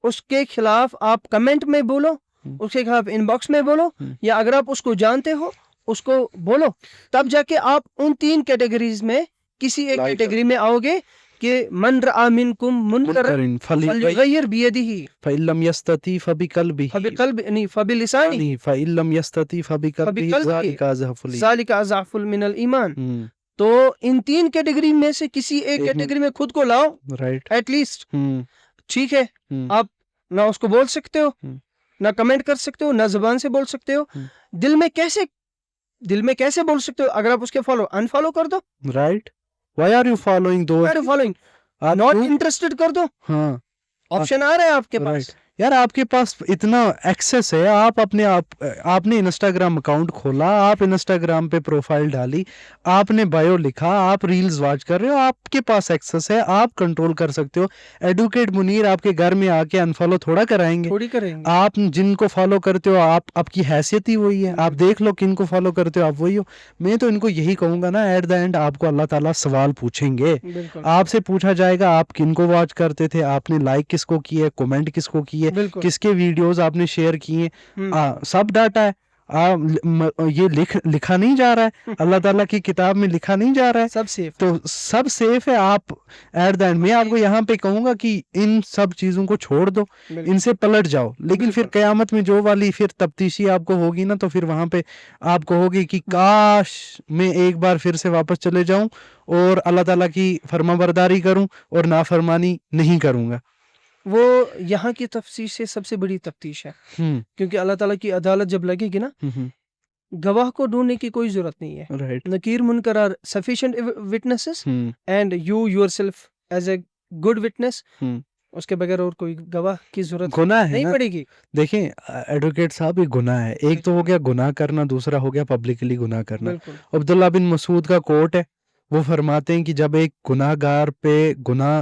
उसके खिलाफ आप कमेंट में बोलो, उसके खिलाफ इनबॉक्स में बोलो, या अगर आप उसको जानते हो उसको बोलो, तब जाके आप उन 3 कैटेगरीज में किसी एक कैटेगरी में आओगे कि मन रआ मिनकुम मुनकरन फलिगय्यर बियदिही फइल्लम यस्तती फबिकल्बिही नहीं फबिलिसानी फइल्लम यस्तती फबिकल्बिही ज़ालिका अज़अफ़ुल मिनल ईमान। तो इन 3 कैटेगरी में से किसी एक कैटेगरी में खुद को लाओ, राइट, एटलीस्ट। ठीक है, आप ना उसको बोल सकते हो, ना कमेंट कर सकते हो, ना जुबान से बोल सकते हो, दिल में कैसे बोल सकते हो? अगर आप उसके अनफॉलो कर दो, right. Why are you following those? Why are you following? Not interested कर दो, हाँ, ऑप्शन आ रहा है आपके पास। यार आपके पास इतना एक्सेस है, आप अपने आपने इंस्टाग्राम अकाउंट खोला, आप इंस्टाग्राम पे प्रोफाइल डाली, आपने बायो लिखा, आप रील्स वॉच कर रहे हो, आपके पास एक्सेस है, आप कंट्रोल कर सकते हो। एडवोकेट मुनीर आपके घर में आके अनफॉलो थोड़ा कराएंगे। थोड़ी करेंगे। आप जिनको फॉलो करते हो, आप आपकी हैसियत ही वही है, आप बिल्कुल। देख लो किनको फॉलो करते हो, आप वही हो। मैं तो इनको यही कहूंगा ना, एट द एंड आपको अल्लाह ताला सवाल पूछेंगे। बिल्कुल। आपसे पूछा जाएगा आप किनको वॉच करते थे, आपने लाइक किसको किए, कमेंट किसको किए, बिल्कुल। किसके वीडियोस आपने शेयर किए, हम्म। सब डाटा है। ये लिखा नहीं जा रहा है, अल्लाह ताला की किताब में लिखा नहीं जा रहा है, सब सेफ तो है। सब सेफ है। आप एट द एंड मैं आपको यहाँ पे कहूंगा कि इन सब चीजों को छोड़ दो, बिल्कुल। इनसे पलट जाओ। लेकिन फिर बिल्कुल। कयामत में जो वाली फिर तफ्तीशी आपको होगी ना, तो फिर वहां पे आप कहोगे कि काश मैं एक बार फिर से वापस चले जाऊं और अल्लाह ताला की फर्माबरदारी करूं और नाफरमानी नहीं करूंगा। वो यहाँ की तफ्तीश से सबसे बड़ी तफ्तीश है, क्योंकि अल्लाह ताला की अदालत जब लगेगी ना, गवाह को ढूंढने की कोई जरूरत नहीं है। राइट। नकीर मुनकर are sufficient witnesses and you yourself as a good witness. उसके बगैर और कोई गवाह की जरूरत गुनाह है नहीं ना। पड़ेगी। देखें एडवोकेट साहब, ये गुनाह है। एक तो हो गया गुनाह करना, दूसरा हो गया पब्लिकली गुनाह करना। बिल्कुल। अब्दुल्ला बिन मसूद का कोट है, वो फरमाते हैं कि जब एक गुनाहगार पे गुनाह,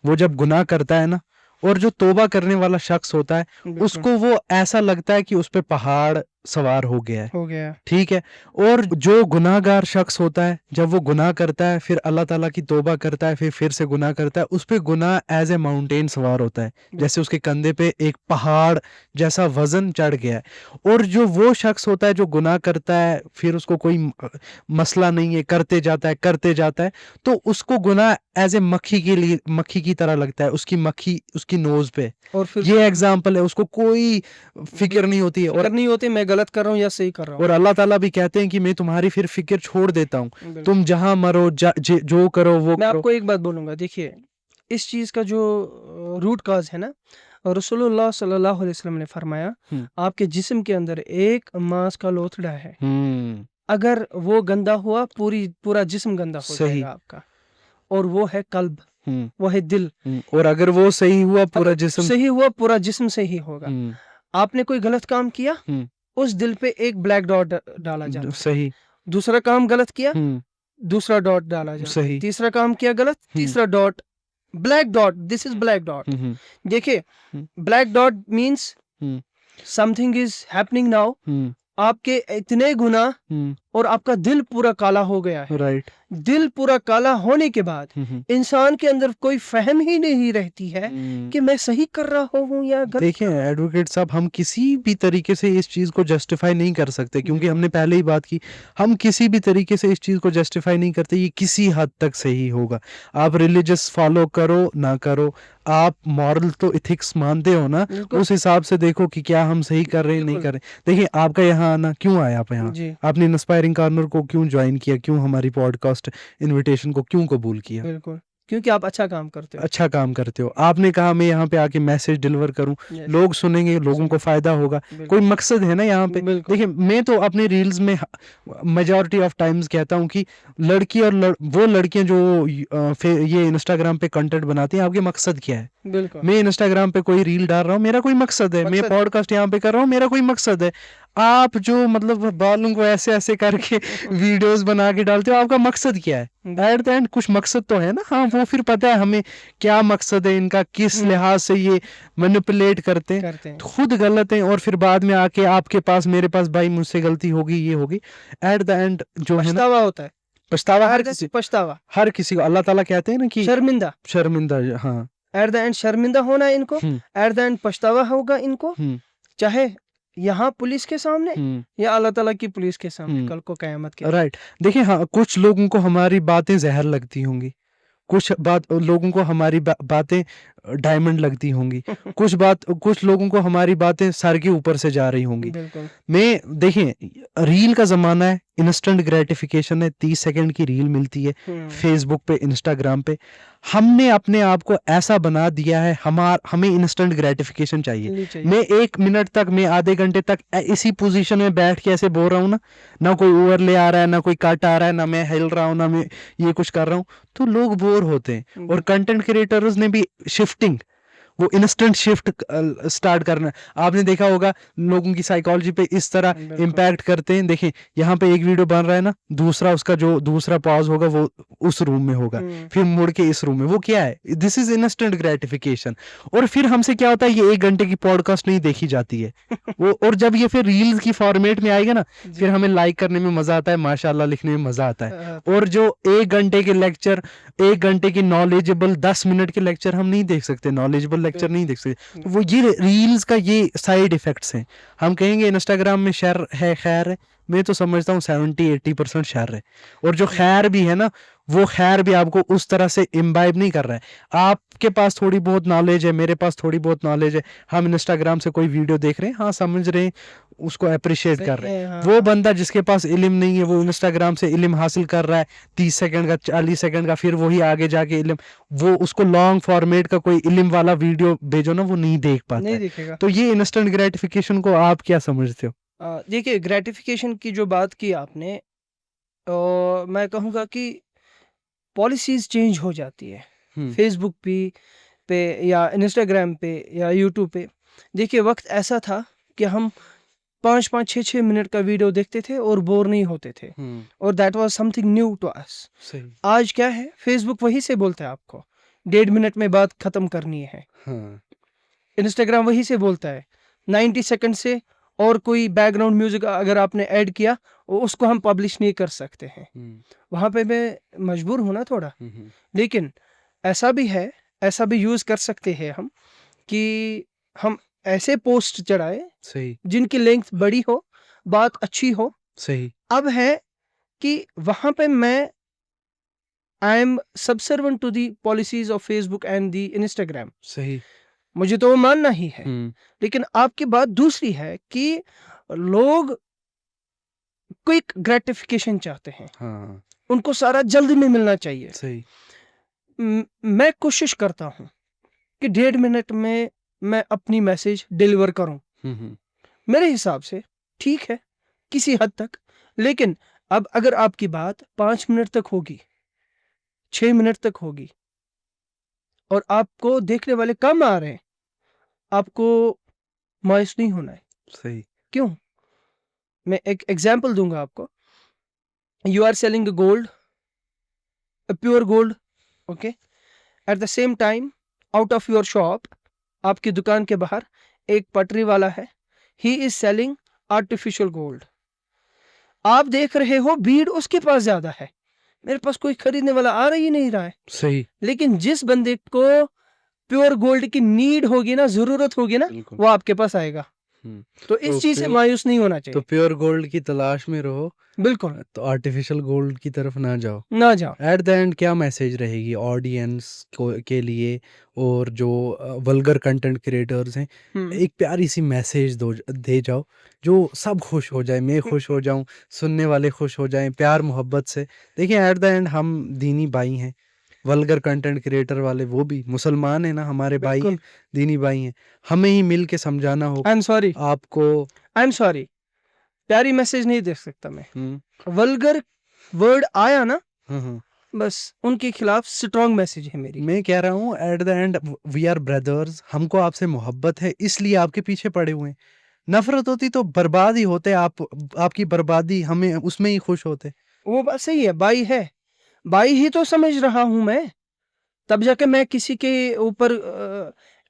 वो जब गुनाह करता है ना, और जो तौबा करने वाला शख्स होता है, बिल्कुल। उसको वो ऐसा लगता है कि उस पे पहाड़ सवार हो गया है। हो गया। ठीक है। और जो गुनाहगार शख्स होता है, जब वो गुनाह करता है, फिर अल्लाह ताला की तौबा करता है, फिर से गुनाह करता है, उस पे गुनाह एज ए माउंटेन सवार होता है, जैसे उसके कंधे पे एक पहाड़ जैसा वजन चढ़ गया है। और जो वो शख्स होता है जो गुनाह करता है, फिर उसको कोई मसला नहीं है, करते जाता है करते जाता है, तो उसको गुनाह एज ए मक्खी के लिए, मक्खी की तरह लगता है, उसकी मक्खी उसकी नोज पे। और फिर ये एग्जाम्पल है, उसको कोई फिक्र नहीं होती है। फिक्र नहीं होती मैं गलत कर रहा हूँ या सही कर रहा हूँ। और अल्लाह ताला भी कहते हैं कि मैं तुम्हारी फिर फिक्र छोड़ देता हूँ, बिल्कुल। तुम जहां मरो जो करो वो मैं करो। आपको एक बात बोलूंगा, देखिए इस चीज का जो रूट काज है ना, रसूलुल्लाह सल्लल्लाहु अलैहि वसल्लम ने फरमाया, आपके जिस्म के अंदर एक मांस का लोथड़ा है, अगर वो गंदा हुआ पूरा जिस्म गंदा हो सही। जाएगा आपका, और वो है कल्ब, वो है दिल। और अगर वो सही हुआ, पूरा अगर जिस्म सही हुआ, पूरा जिस्म सही होगा। आपने कोई गलत काम किया, उस दिल पे एक ब्लैक डॉट डाला जाता है। सही। दूसरा काम गलत किया, दूसरा डॉट डाला जाता है। सही। तीसरा काम किया गलत, तीसरा dot, black dot, this is black dot. देखिए black dot means something is happening now, आपके इतने गुनाह और आपका दिल पूरा काला हो गया है। राइट। दिल पूरा काला होने के बाद इंसान के अंदर कोई फहम ही नहीं रहती है कि मैं सही कर रहा हूँ या गलत। देखिए एडवोकेट साहब, हम किसी भी तरीके से इस चीज़ को जस्टिफाई नहीं कर सकते, क्योंकि हमने पहले ही बात की, हम किसी भी तरीके से इस चीज़ को जस्टिफाई नहीं करते। ये किसी हद तक सही होगा, आप रिलीजियस फॉलो करो ना करो, आप मॉरल तो इथिक्स मानते हो ना, उस हिसाब से देखो कि क्या हम सही कर रहे हैं नहीं कर रहे। देखिए आपका यहाँ आना क्यों आया, आप यहाँ आपने इंस्पायरिंग कॉर्नर को क्यों ज्वाइन किया, क्यों हमारी पॉडकास्ट इनविटेशन को क्यों कबूल किया? बिल्कुल, क्योंकि आप अच्छा काम करते हो। अच्छा काम करते हो। आपने कहा मैं यहाँ पे आके मैसेज डिलीवर करूँ, लोग सुनेंगे, लोगों को फायदा होगा, कोई मकसद है ना यहाँ पे। देखिए मैं तो अपने रील्स में मेजॉरिटी ऑफ टाइम्स कहता हूँ कि लड़की और वो लड़कियां जो ये इंस्टाग्राम पे कंटेंट बनाती हैं, आपके मकसद क्या है? मैं इंस्टाग्राम पे कोई रील डाल रहा हूँ, मेरा कोई मकसद है। मैं पॉडकास्ट यहाँ पे कर रहा हूँ, मेरा कोई मकसद है। आप जो मतलब बालों को ऐसे ऐसे करके वीडियोस बना के डालते हो, आपका मकसद क्या है? एट द एंड कुछ मकसद तो है ना। हाँ, वो फिर पता है हमें क्या मकसद है इनका, किस लिहाज से ये मैनिपुलेट करते हैं, खुद गलत है, और फिर बाद में आके आपके पास, मेरे पास, भाई मुझसे गलती होगी, ये होगी। एट द एंड जो है ना, होता है पछतावा हर किसी को अल्लाह ताला कहते हैं ना कि शर्मिंदा। हाँ, एट द एंड शर्मिंदा होना है इनको, एट द एंड पछतावा होगा इनको, चाहे यहाँ पुलिस के सामने या अल्लाह ताला की पुलिस के सामने कल को कयामत के। राइट। देखिए हाँ, कुछ लोगों को हमारी बातें जहर लगती होंगी, कुछ लोगों को हमारी बातें डायमंड लगती होंगी, कुछ लोगों को हमारी बातें सर के ऊपर से जा रही होंगी। मैं देखिए रील का जमाना है, इंस्टेंट ग्रेटिफिकेशन है, 30 सेकंड की रील मिलती है फेसबुक पे, इंस्टाग्राम पे। हमने अपने आप को ऐसा बना दिया है, हमें इंस्टेंट ग्रेटिफिकेशन चाहिए। मैं 1 मिनट तक, मैं आधे घंटे तक इसी पोजीशन में बैठ के ऐसे बोल रहा हूँ ना कोई ओवरले आ रहा है, ना कोई कट आ रहा है, ना मैं हिल रहा हूँ, ना मैं ये कुछ कर रहा हूँ, तो लोग बोर होते हैं। और कंटेंट क्रिएटर्स ने भी शिफ्टिंग, वो इंस्टेंट शिफ्ट स्टार्ट करना। आपने देखा होगा लोगों की साइकोलॉजी पे इस तरह बिल्कुल। इम्पैक्ट करते हैं। देखें यहाँ पे एक वीडियो बन रहा है ना, दूसरा उसका जो दूसरा पॉज होगा वो उस रूम में होगा, फिर मुड़ के इस रूम में। वो क्या है? This is instant gratification. और फिर हमसे क्या होता है, ये 1 घंटे की पॉडकास्ट नहीं देखी जाती है वो, और जब ये फिर रील्स की फॉर्मेट में आएगा ना, जी। फिर हमें लाइक करने में मजा आता है, माशाल्लाह लिखने में मजा आता है। और जो 1 घंटे के लेक्चर, 1 घंटे की नॉलेजेबल 10 मिनट के लेक्चर हम नहीं देख सकते, नॉलेजेबल लेक्चर नहीं देख सकते। तो वो ये रील्स का ये साइड इफेक्ट्स हैं। हम कहेंगे इंस्टाग्राम में शर है खैर है, मैं तो समझता हूँ 70-80% शर है। और जो खैर भी है ना, वो खैर भी आपको उस तरह से इम्बाइब नहीं कर रहा है। आपके पास थोड़ी बहुत नॉलेज है, मेरे पास थोड़ी बहुत नॉलेज है, हम इंस्टाग्राम से कोई वीडियो देख रहे हैं, हाँ समझ रहे हैं, उसको अप्रिशिएट कर रहे हैं। वो बंदा जिसके पास इल्म नहीं है, वो इंस्टाग्राम से इल्म हासिल कर रहा है 30 सेकंड का, 40 सेकंड का, फिर वही आगे जाके इल्म, वो उसको लॉन्ग फॉर्मेट का कोई इल्म वाला वीडियो भेजो ना, वो नहीं देख पाता नहीं है। दिखेगा। तो ये इंस्टेंट ग्रेटिफिकेशन को आप क्या समझते हो? देखिए, ग्रेटिफिकेशन की जो बात की आपने, मैं कहूँगा कि पॉलिसीज़ चेंज हो जाती है। फेसबुक पे या इंस्टाग्राम पे या यूट्यूब पे। देखिए, वक्त ऐसा था कि हम 5-5, 6-6 मिनट का वीडियो देखते थे और बोर नहीं होते थे, और that was something new to us. सही। आज क्या है, फेसबुक वही से बोलता है आपको 1.5 मिनट में बात खत्म करनी है। हाँ। इंस्टाग्राम वही से बोलता है 90 सेकंड से, और कोई बैकग्राउंड म्यूजिक अगर आपने ऐड किया, उसको हम पब्लिश नहीं कर सकते हैं। वहाँ पे मैं मजबूर हूँ ना थोड़ा। लेकिन ऐसा भी है, ऐसा भी यूज़ कर सकते हैं हम कि हम ऐसे पोस्ट चढ़ाए सही। जिनकी लेंथ बड़ी हो, बात अच्छी हो। सही। अब है कि वहाँ पे मैं I am subservient to the policies of Facebook and the Instagram. सही। मुझे तो वो मानना ही है। लेकिन आपकी बात दूसरी है कि लोग क्विक ग्रेटिफिकेशन चाहते हैं। हाँ। उनको सारा जल्दी में मिलना चाहिए। सही। मैं कोशिश करता हूँ कि 1.5 मिनट में मैं अपनी मैसेज डिलीवर करूँ। मेरे हिसाब से ठीक है किसी हद तक। लेकिन अब अगर आपकी बात 5 मिनट तक होगी, 6 मिनट तक होगी, और आपको देखने वाले कम आ रहे हैं, आपको मायूस नहीं होना है। सही। क्यों? मैं एक एग्जांपल दूंगा आपको। You are selling gold, pure gold, okay. At the same time, out of your shop, आपकी दुकान के बाहर एक पटरी वाला है, he is selling artificial gold. आप देख रहे हो भीड़ उसके पास ज्यादा है, मेरे पास कोई खरीदने वाला आ रही नहीं रहा है। सही। लेकिन जिस बंदे को प्योर गोल्ड की नीड होगी ना, जरूरत होगी ना, बिल्कुल। वो आपके पास आएगा। तो इस चीज से मायूस नहीं होना तो चाहिए। प्योर गोल्ड की तलाश में रहो, बिल्कुल तो आर्टिफिशियल गोल्ड की तरफ ना जाओ। ना जाओ। एट द एंड क्या मैसेज रहेगी ऑडियंस को के लिए, और जो वल्गर कंटेंट क्रिएटर्स हैं, एक प्यारी सी मैसेज दे जाओ जो सब खुश हो जाए, मैं खुश हो जाऊं, सुनने वाले खुश हो जाएं, प्यार मोहब्बत से। देखिए एट द एंड हम दीनी भाई हैं, वल्गर कंटेंट क्रिएटर वाले वो भी मुसलमान हैं ना, हमारे भाई हैं, दीनी भाई हैं, हमें ही मिल के समझाना होगा। आई एम सॉरी, आपको आई एम सॉरी, प्यारी मैसेज नहीं दे सकता मैं। वल्गर वर्ड आया ना, बस उनके खिलाफ स्ट्रॉन्ग मैसेज है मेरी। मैं कह रहा हूँ at the end we are brothers, हमको आपसे मोहब्बत है, इसलिए आपके पीछे पड़े हुए हैं। नफरत होती तो बर्बाद ही होते आप, आपकी बर्बादी, हमें उसमें ही खुश होते। वो बात सही है, भाई है, भाई ही तो समझ रहा हूं मैं, तब जाके मैं किसी के ऊपर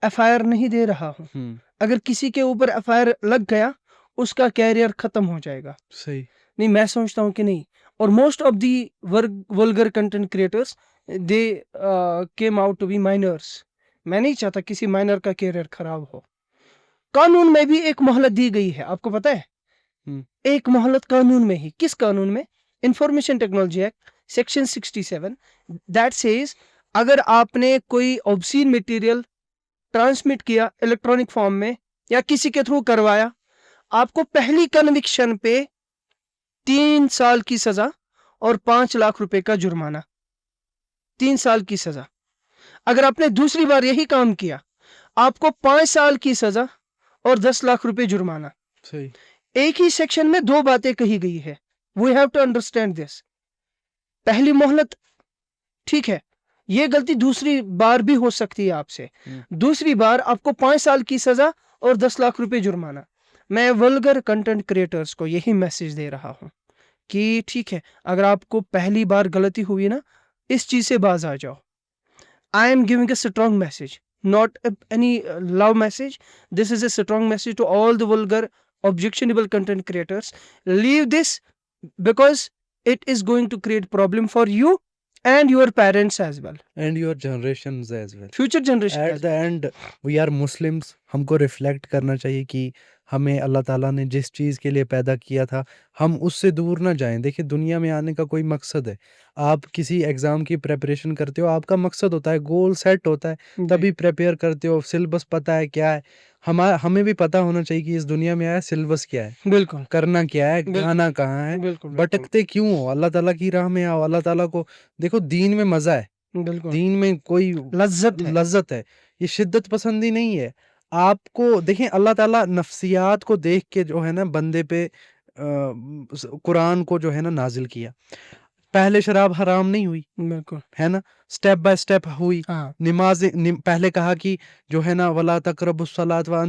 एफआईआर नहीं दे रहा हूँ। अगर किसी के ऊपर एफआईआर लग गया, उसका कैरियर खत्म हो जाएगा। सही। नहीं, मैं सोचता हूँ कि नहीं। और most of the vulgar content creators, they came out to be minors. मैं नहीं चाहता किसी माइनर का कैरियर खराब हो। कानून में भी एक मोहलत दी गई है, आपको पता है? एक मोहलत कानून में ही। किस कानून में? Information technology act section 67, that says अगर आपने कोई ऑब्सीन मटेरियल ट्रांसमिट किया इलेक्ट्रॉनिक फॉर्म में या किसी के थ्रू करवाया, आपको पहली कन्विक्शन पे 3 साल की सजा और 5 लाख रुपए का जुर्माना। 3 साल की सजा। अगर आपने दूसरी बार यही काम किया, आपको 5 साल की सजा और 10 लाख रुपए जुर्माना। सही। एक ही सेक्शन में 2 बातें कही गई है। We have to understand this. पहली मोहलत ठीक है, ये गलती दूसरी बार भी हो सकती है आपसे। हम्म। दूसरी बार आपको 5 साल की सजा और 10 लाख रुपए जुर्माना। मैं वल्गर कंटेंट क्रिएटर्स को यही मैसेज दे रहा हूँ कि ठीक है, अगर आपको पहली बार गलती हुई ना, इस चीज़ से बाज आ जाओ। I am giving a strong message, not any love message. This is a strong message to all the vulgar, objectionable content creators. Leave this, because it is going to create problem for you and your parents as well, and your generations as well. future generation at as the well. And we are Muslims, हमको reflect करना चाहिए कि हमें अल्लाह ताला ने जिस चीज़ के लिए पैदा किया था हम उससे दूर ना जाएं। देखिए दुनिया में आने का कोई मकसद है। आप किसी एग्ज़ाम की प्रिपरेशन करते हो, आपका मकसद होता है, गोल सेट होता है, जी, तभी प्रिपेयर करते हो। सिलेबस पता है क्या है, हमें भी पता होना चाहिए कि इस दुनिया में आया सिलेबस क्या है, बिल्कुल, करना क्या है, बिल्कुल, गाना कहाँ है। बिल्कुल, बिल्कुल, भटकते क्यों हो? अल्लाह ताला की राह में आओ। अल्लाह ताला को देखो, दीन में मज़ा है, बिल्कुल, दीन में कोई लज्जत है। लज़्ज़त है। ये शिद्दत पसंदी नहीं है। आपको देखें, अल्लाह ताला नफ्सियात को देख के जो है ना बंदे पे कुरान को जो है ना नाजिल किया। पहले शराब हराम नहीं हुई, बिल्कुल, है ना? स्टेप बाय स्टेप हुई। हाँ, पहले कहा कि जो है ना वला तक़रबुस्सलात व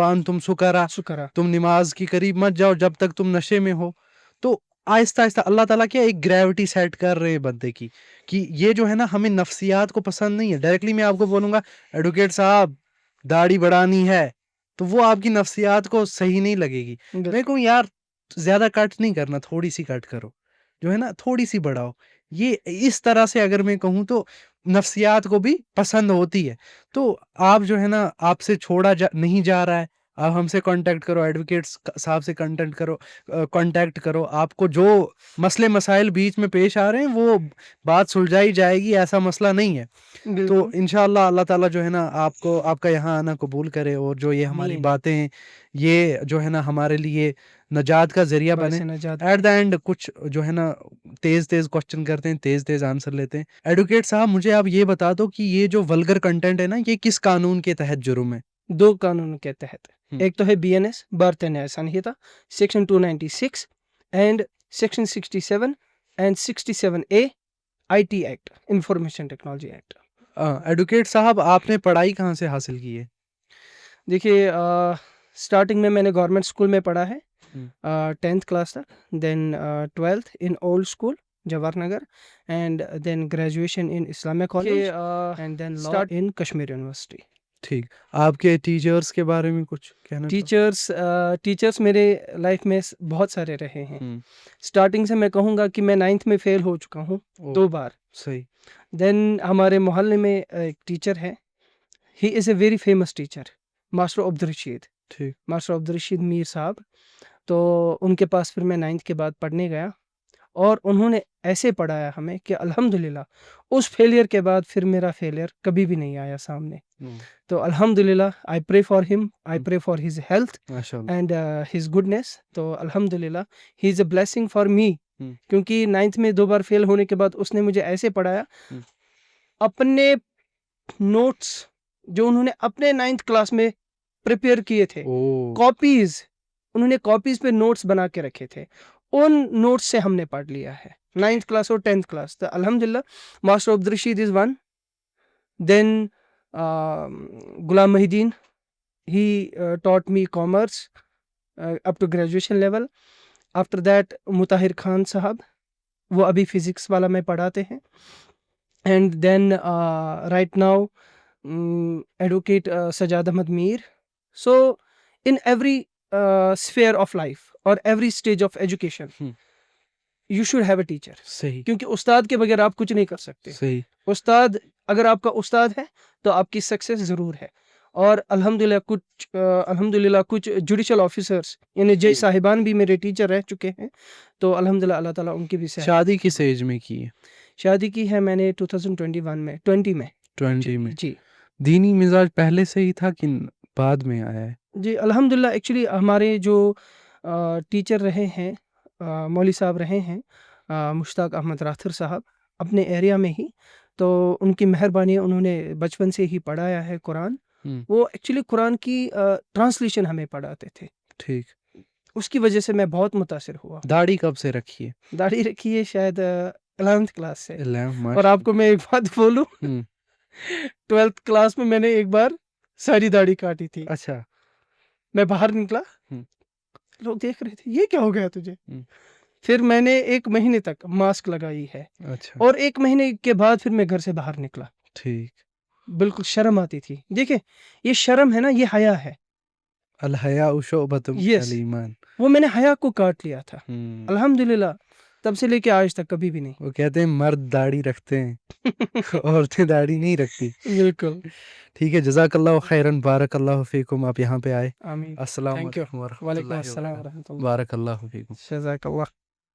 अंतुम सुकरा, शुक्र। तुम नमाज की करीब मत जाओ जब तक तुम नशे में हो। तो आहिस्ता आहिस्ता अल्लाह ताला क्या एक ग्रेविटी सेट कर रहे हैं बंदे की, कि ये जो है ना हमें नफ्सियात को पसंद नहीं है। डायरेक्टली मैं आपको बोलूंगा एडवोकेट साहब दाढ़ी बढ़ानी है, तो वो आपकी नफ्सियात को सही नहीं लगेगी। मैं कहूँ यार ज्यादा कट नहीं करना, थोड़ी सी कट करो, जो है ना थोड़ी सी बढ़ाओ। ये इस तरह से अगर मैं कहूँ तो नफ्सियात को भी पसंद होती है। तो आप जो है ना, आपसे छोड़ा नहीं जा रहा है, आप हमसे कांटेक्ट करो, एडवोकेट्स साहब से कांटेक्ट करो। आपको जो मसले मसाइल बीच में पेश आ रहे हैं वो बात सुलझाई जाएगी, ऐसा मसला नहीं है। तो बिल्कुल, इंशाअल्लाह अल्लाह ताला जो है ना आपको आपका यहाँ आना कबूल करे, और जो ये हमारी आमीन। बातें हैं ये जो है ना हमारे लिए नजात का जरिया बने। बाइसे नजात एट द बने। एंड कुछ जो है ना तेज तेज क्वेश्चन करते हैं, तेज तेज आंसर लेते हैं। एडवोकेट साहब मुझे आप ये बता दो कि ये जो वल्गर कंटेंट है ना, ये किस कानून के तहत जुर्म है? 2 कानूनों के तहत। हम्म। एक तो है BNS, Bharatiya Nyaya Sanhita, section 296 and section 67 and 67A, IT act, information technology act. Advocate साहब आपने पढ़ाई कहाँ से हासिल की है? देखिए, स्टार्टिंग में मैंने गवर्नमेंट स्कूल में पढ़ा है, हम्म। 10th क्लास तक, then 12th in old school Jawahar Nagar, and then graduation in Islamia college, and then law in Kashmir university. ठीक। आपके टीचर्स के बारे में कुछ कहना चाहो? टीचर्स मेरे लाइफ में बहुत सारे रहे हैं। हम्म। स्टार्टिंग से मैं कहूँगा कि मैं 9th में फेल हो चुका हूँ ओ, 2 बार। सही। देन हमारे मोहल्ले में एक टीचर है, he is a very famous teacher, master Abdul Rashid, ठीक। मास्टर अब्दुल रशीद मीर साहब। तो उनके पास फिर मैं 9th के बाद पढ़ने गया, और उन्होंने ऐसे पढ़ाया हमें कि अल्हम्दुलिल्लाह उस फेलियर के बाद फिर मेरा फेलियर कभी भी नहीं आया सामने। तो अल्हम्दुलिल्लाह I pray for him, I pray for his health माशाल्लाह। And his goodness. तो अल्हम्दुलिल्लाह he is a blessing for me, क्योंकि 9th में 2 बार फेल होने के बाद उसने मुझे ऐसे पढ़ाया, अपने नोट्स जो उन्होंने अपने 9th क्लास में प्रिपेयर किए थे, ओ, कॉपीज़, उन्होंने कॉपीज़ पे नोट्स बना के रखे थे, उन नोट्स से हमने पढ़ लिया है 9th क्लास और 10th क्लास। तो अल्हम्दुलिल्लाह master Abdul Rashid is one, then Ghulam Mahidin, he taught me commerce up to graduation level. After that Mutahir Khan साहब, वो अभी फिजिक्स वाला में पढ़ाते हैं। And then right now advocate Sajad Ahmad Mir. So in every sphere of life और every stage of education you should have a teacher, सही क्योंकि उस्ताद के बगैर आप कुछ नहीं कर सकते। सही। उस्ताद, अगर आपका उस्ताद है तो आपकी सक्सेस ज़रूर है। और अल्हम्दुलिल्लाह कुछ जुडिशल ऑफिसर्स यानी जज साहिबान भी मेरे टीचर रह चुके हैं, तो अल्हम्दुलिल्लाह अल्लाह ताला उनकी भी सहायता। शादी किस एज में की है? शादी की है मैंने 2021 में, 20 में। 20 में। जी दीनी मिजाज पहले से ही था कि बाद में आया है? जी, अल्हम्दुलिल्लाह एक्चुअली हमारे जो टीचर रहे हैं, मौली साहब रहे हैं, मुश्ताक अहमद राथर साहब, अपने एरिया में ही, तो उनकी मेहरबानी है, उन्होंने बचपन से ही पढ़ाया है कुरान। वो एक्चुअली कुरान की ट्रांसलेशन हमें पढ़ाते थे, ठीक। उसकी वजह से मैं बहुत मुतासिर हुआ। दाढ़ी कब से रखी है? दाढ़ी रखी है शायद 11th क्लास से। 11 और माशाल्लाह। आपको मैं एक बात बोलूँ हुँ, 12th क्लास में मैंने एक बार सारी दाढ़ी काटी थी। अच्छा। मैं बाहर निकला, हुँ, लोग देख रहे थे, "ये क्या हो गया तुझे?" हुँ, फिर मैंने 1 महीने तक मास्क लगाई है अच्छा, और 1 महीने के बाद फिर मैं घर से बाहर निकला। ठीक। बिल्कुल शर्म आती थी। देखिए, ये शर्म है ना, ये हया है। अल हयाउ शुअबतुम यस, मिनल ईमान। वो मैंने हया को काट लिया था। हुँ, अल्हम्दुलिल्लाह, तब से लेके आज तक कभी भी नहीं। वो कहते हैं मर्द दाढ़ी रखते हैं, औरतें दाढ़ी नहीं रखती। बिल्कुल। ठीक है, जज़ाकल्लाहु खैरन, बारकल्लाहु फ़ीकुम, आप यहाँ पे आए। आमीन। अस्सलामु थैंक यू। अलैकुम वालेकुम वरहमतुल्लाहि अस्सलाम वबरकातुहू। वरहमतुल्लाह। बारकल्लाहु फ़ीकुम। जज़ाकल्लाह।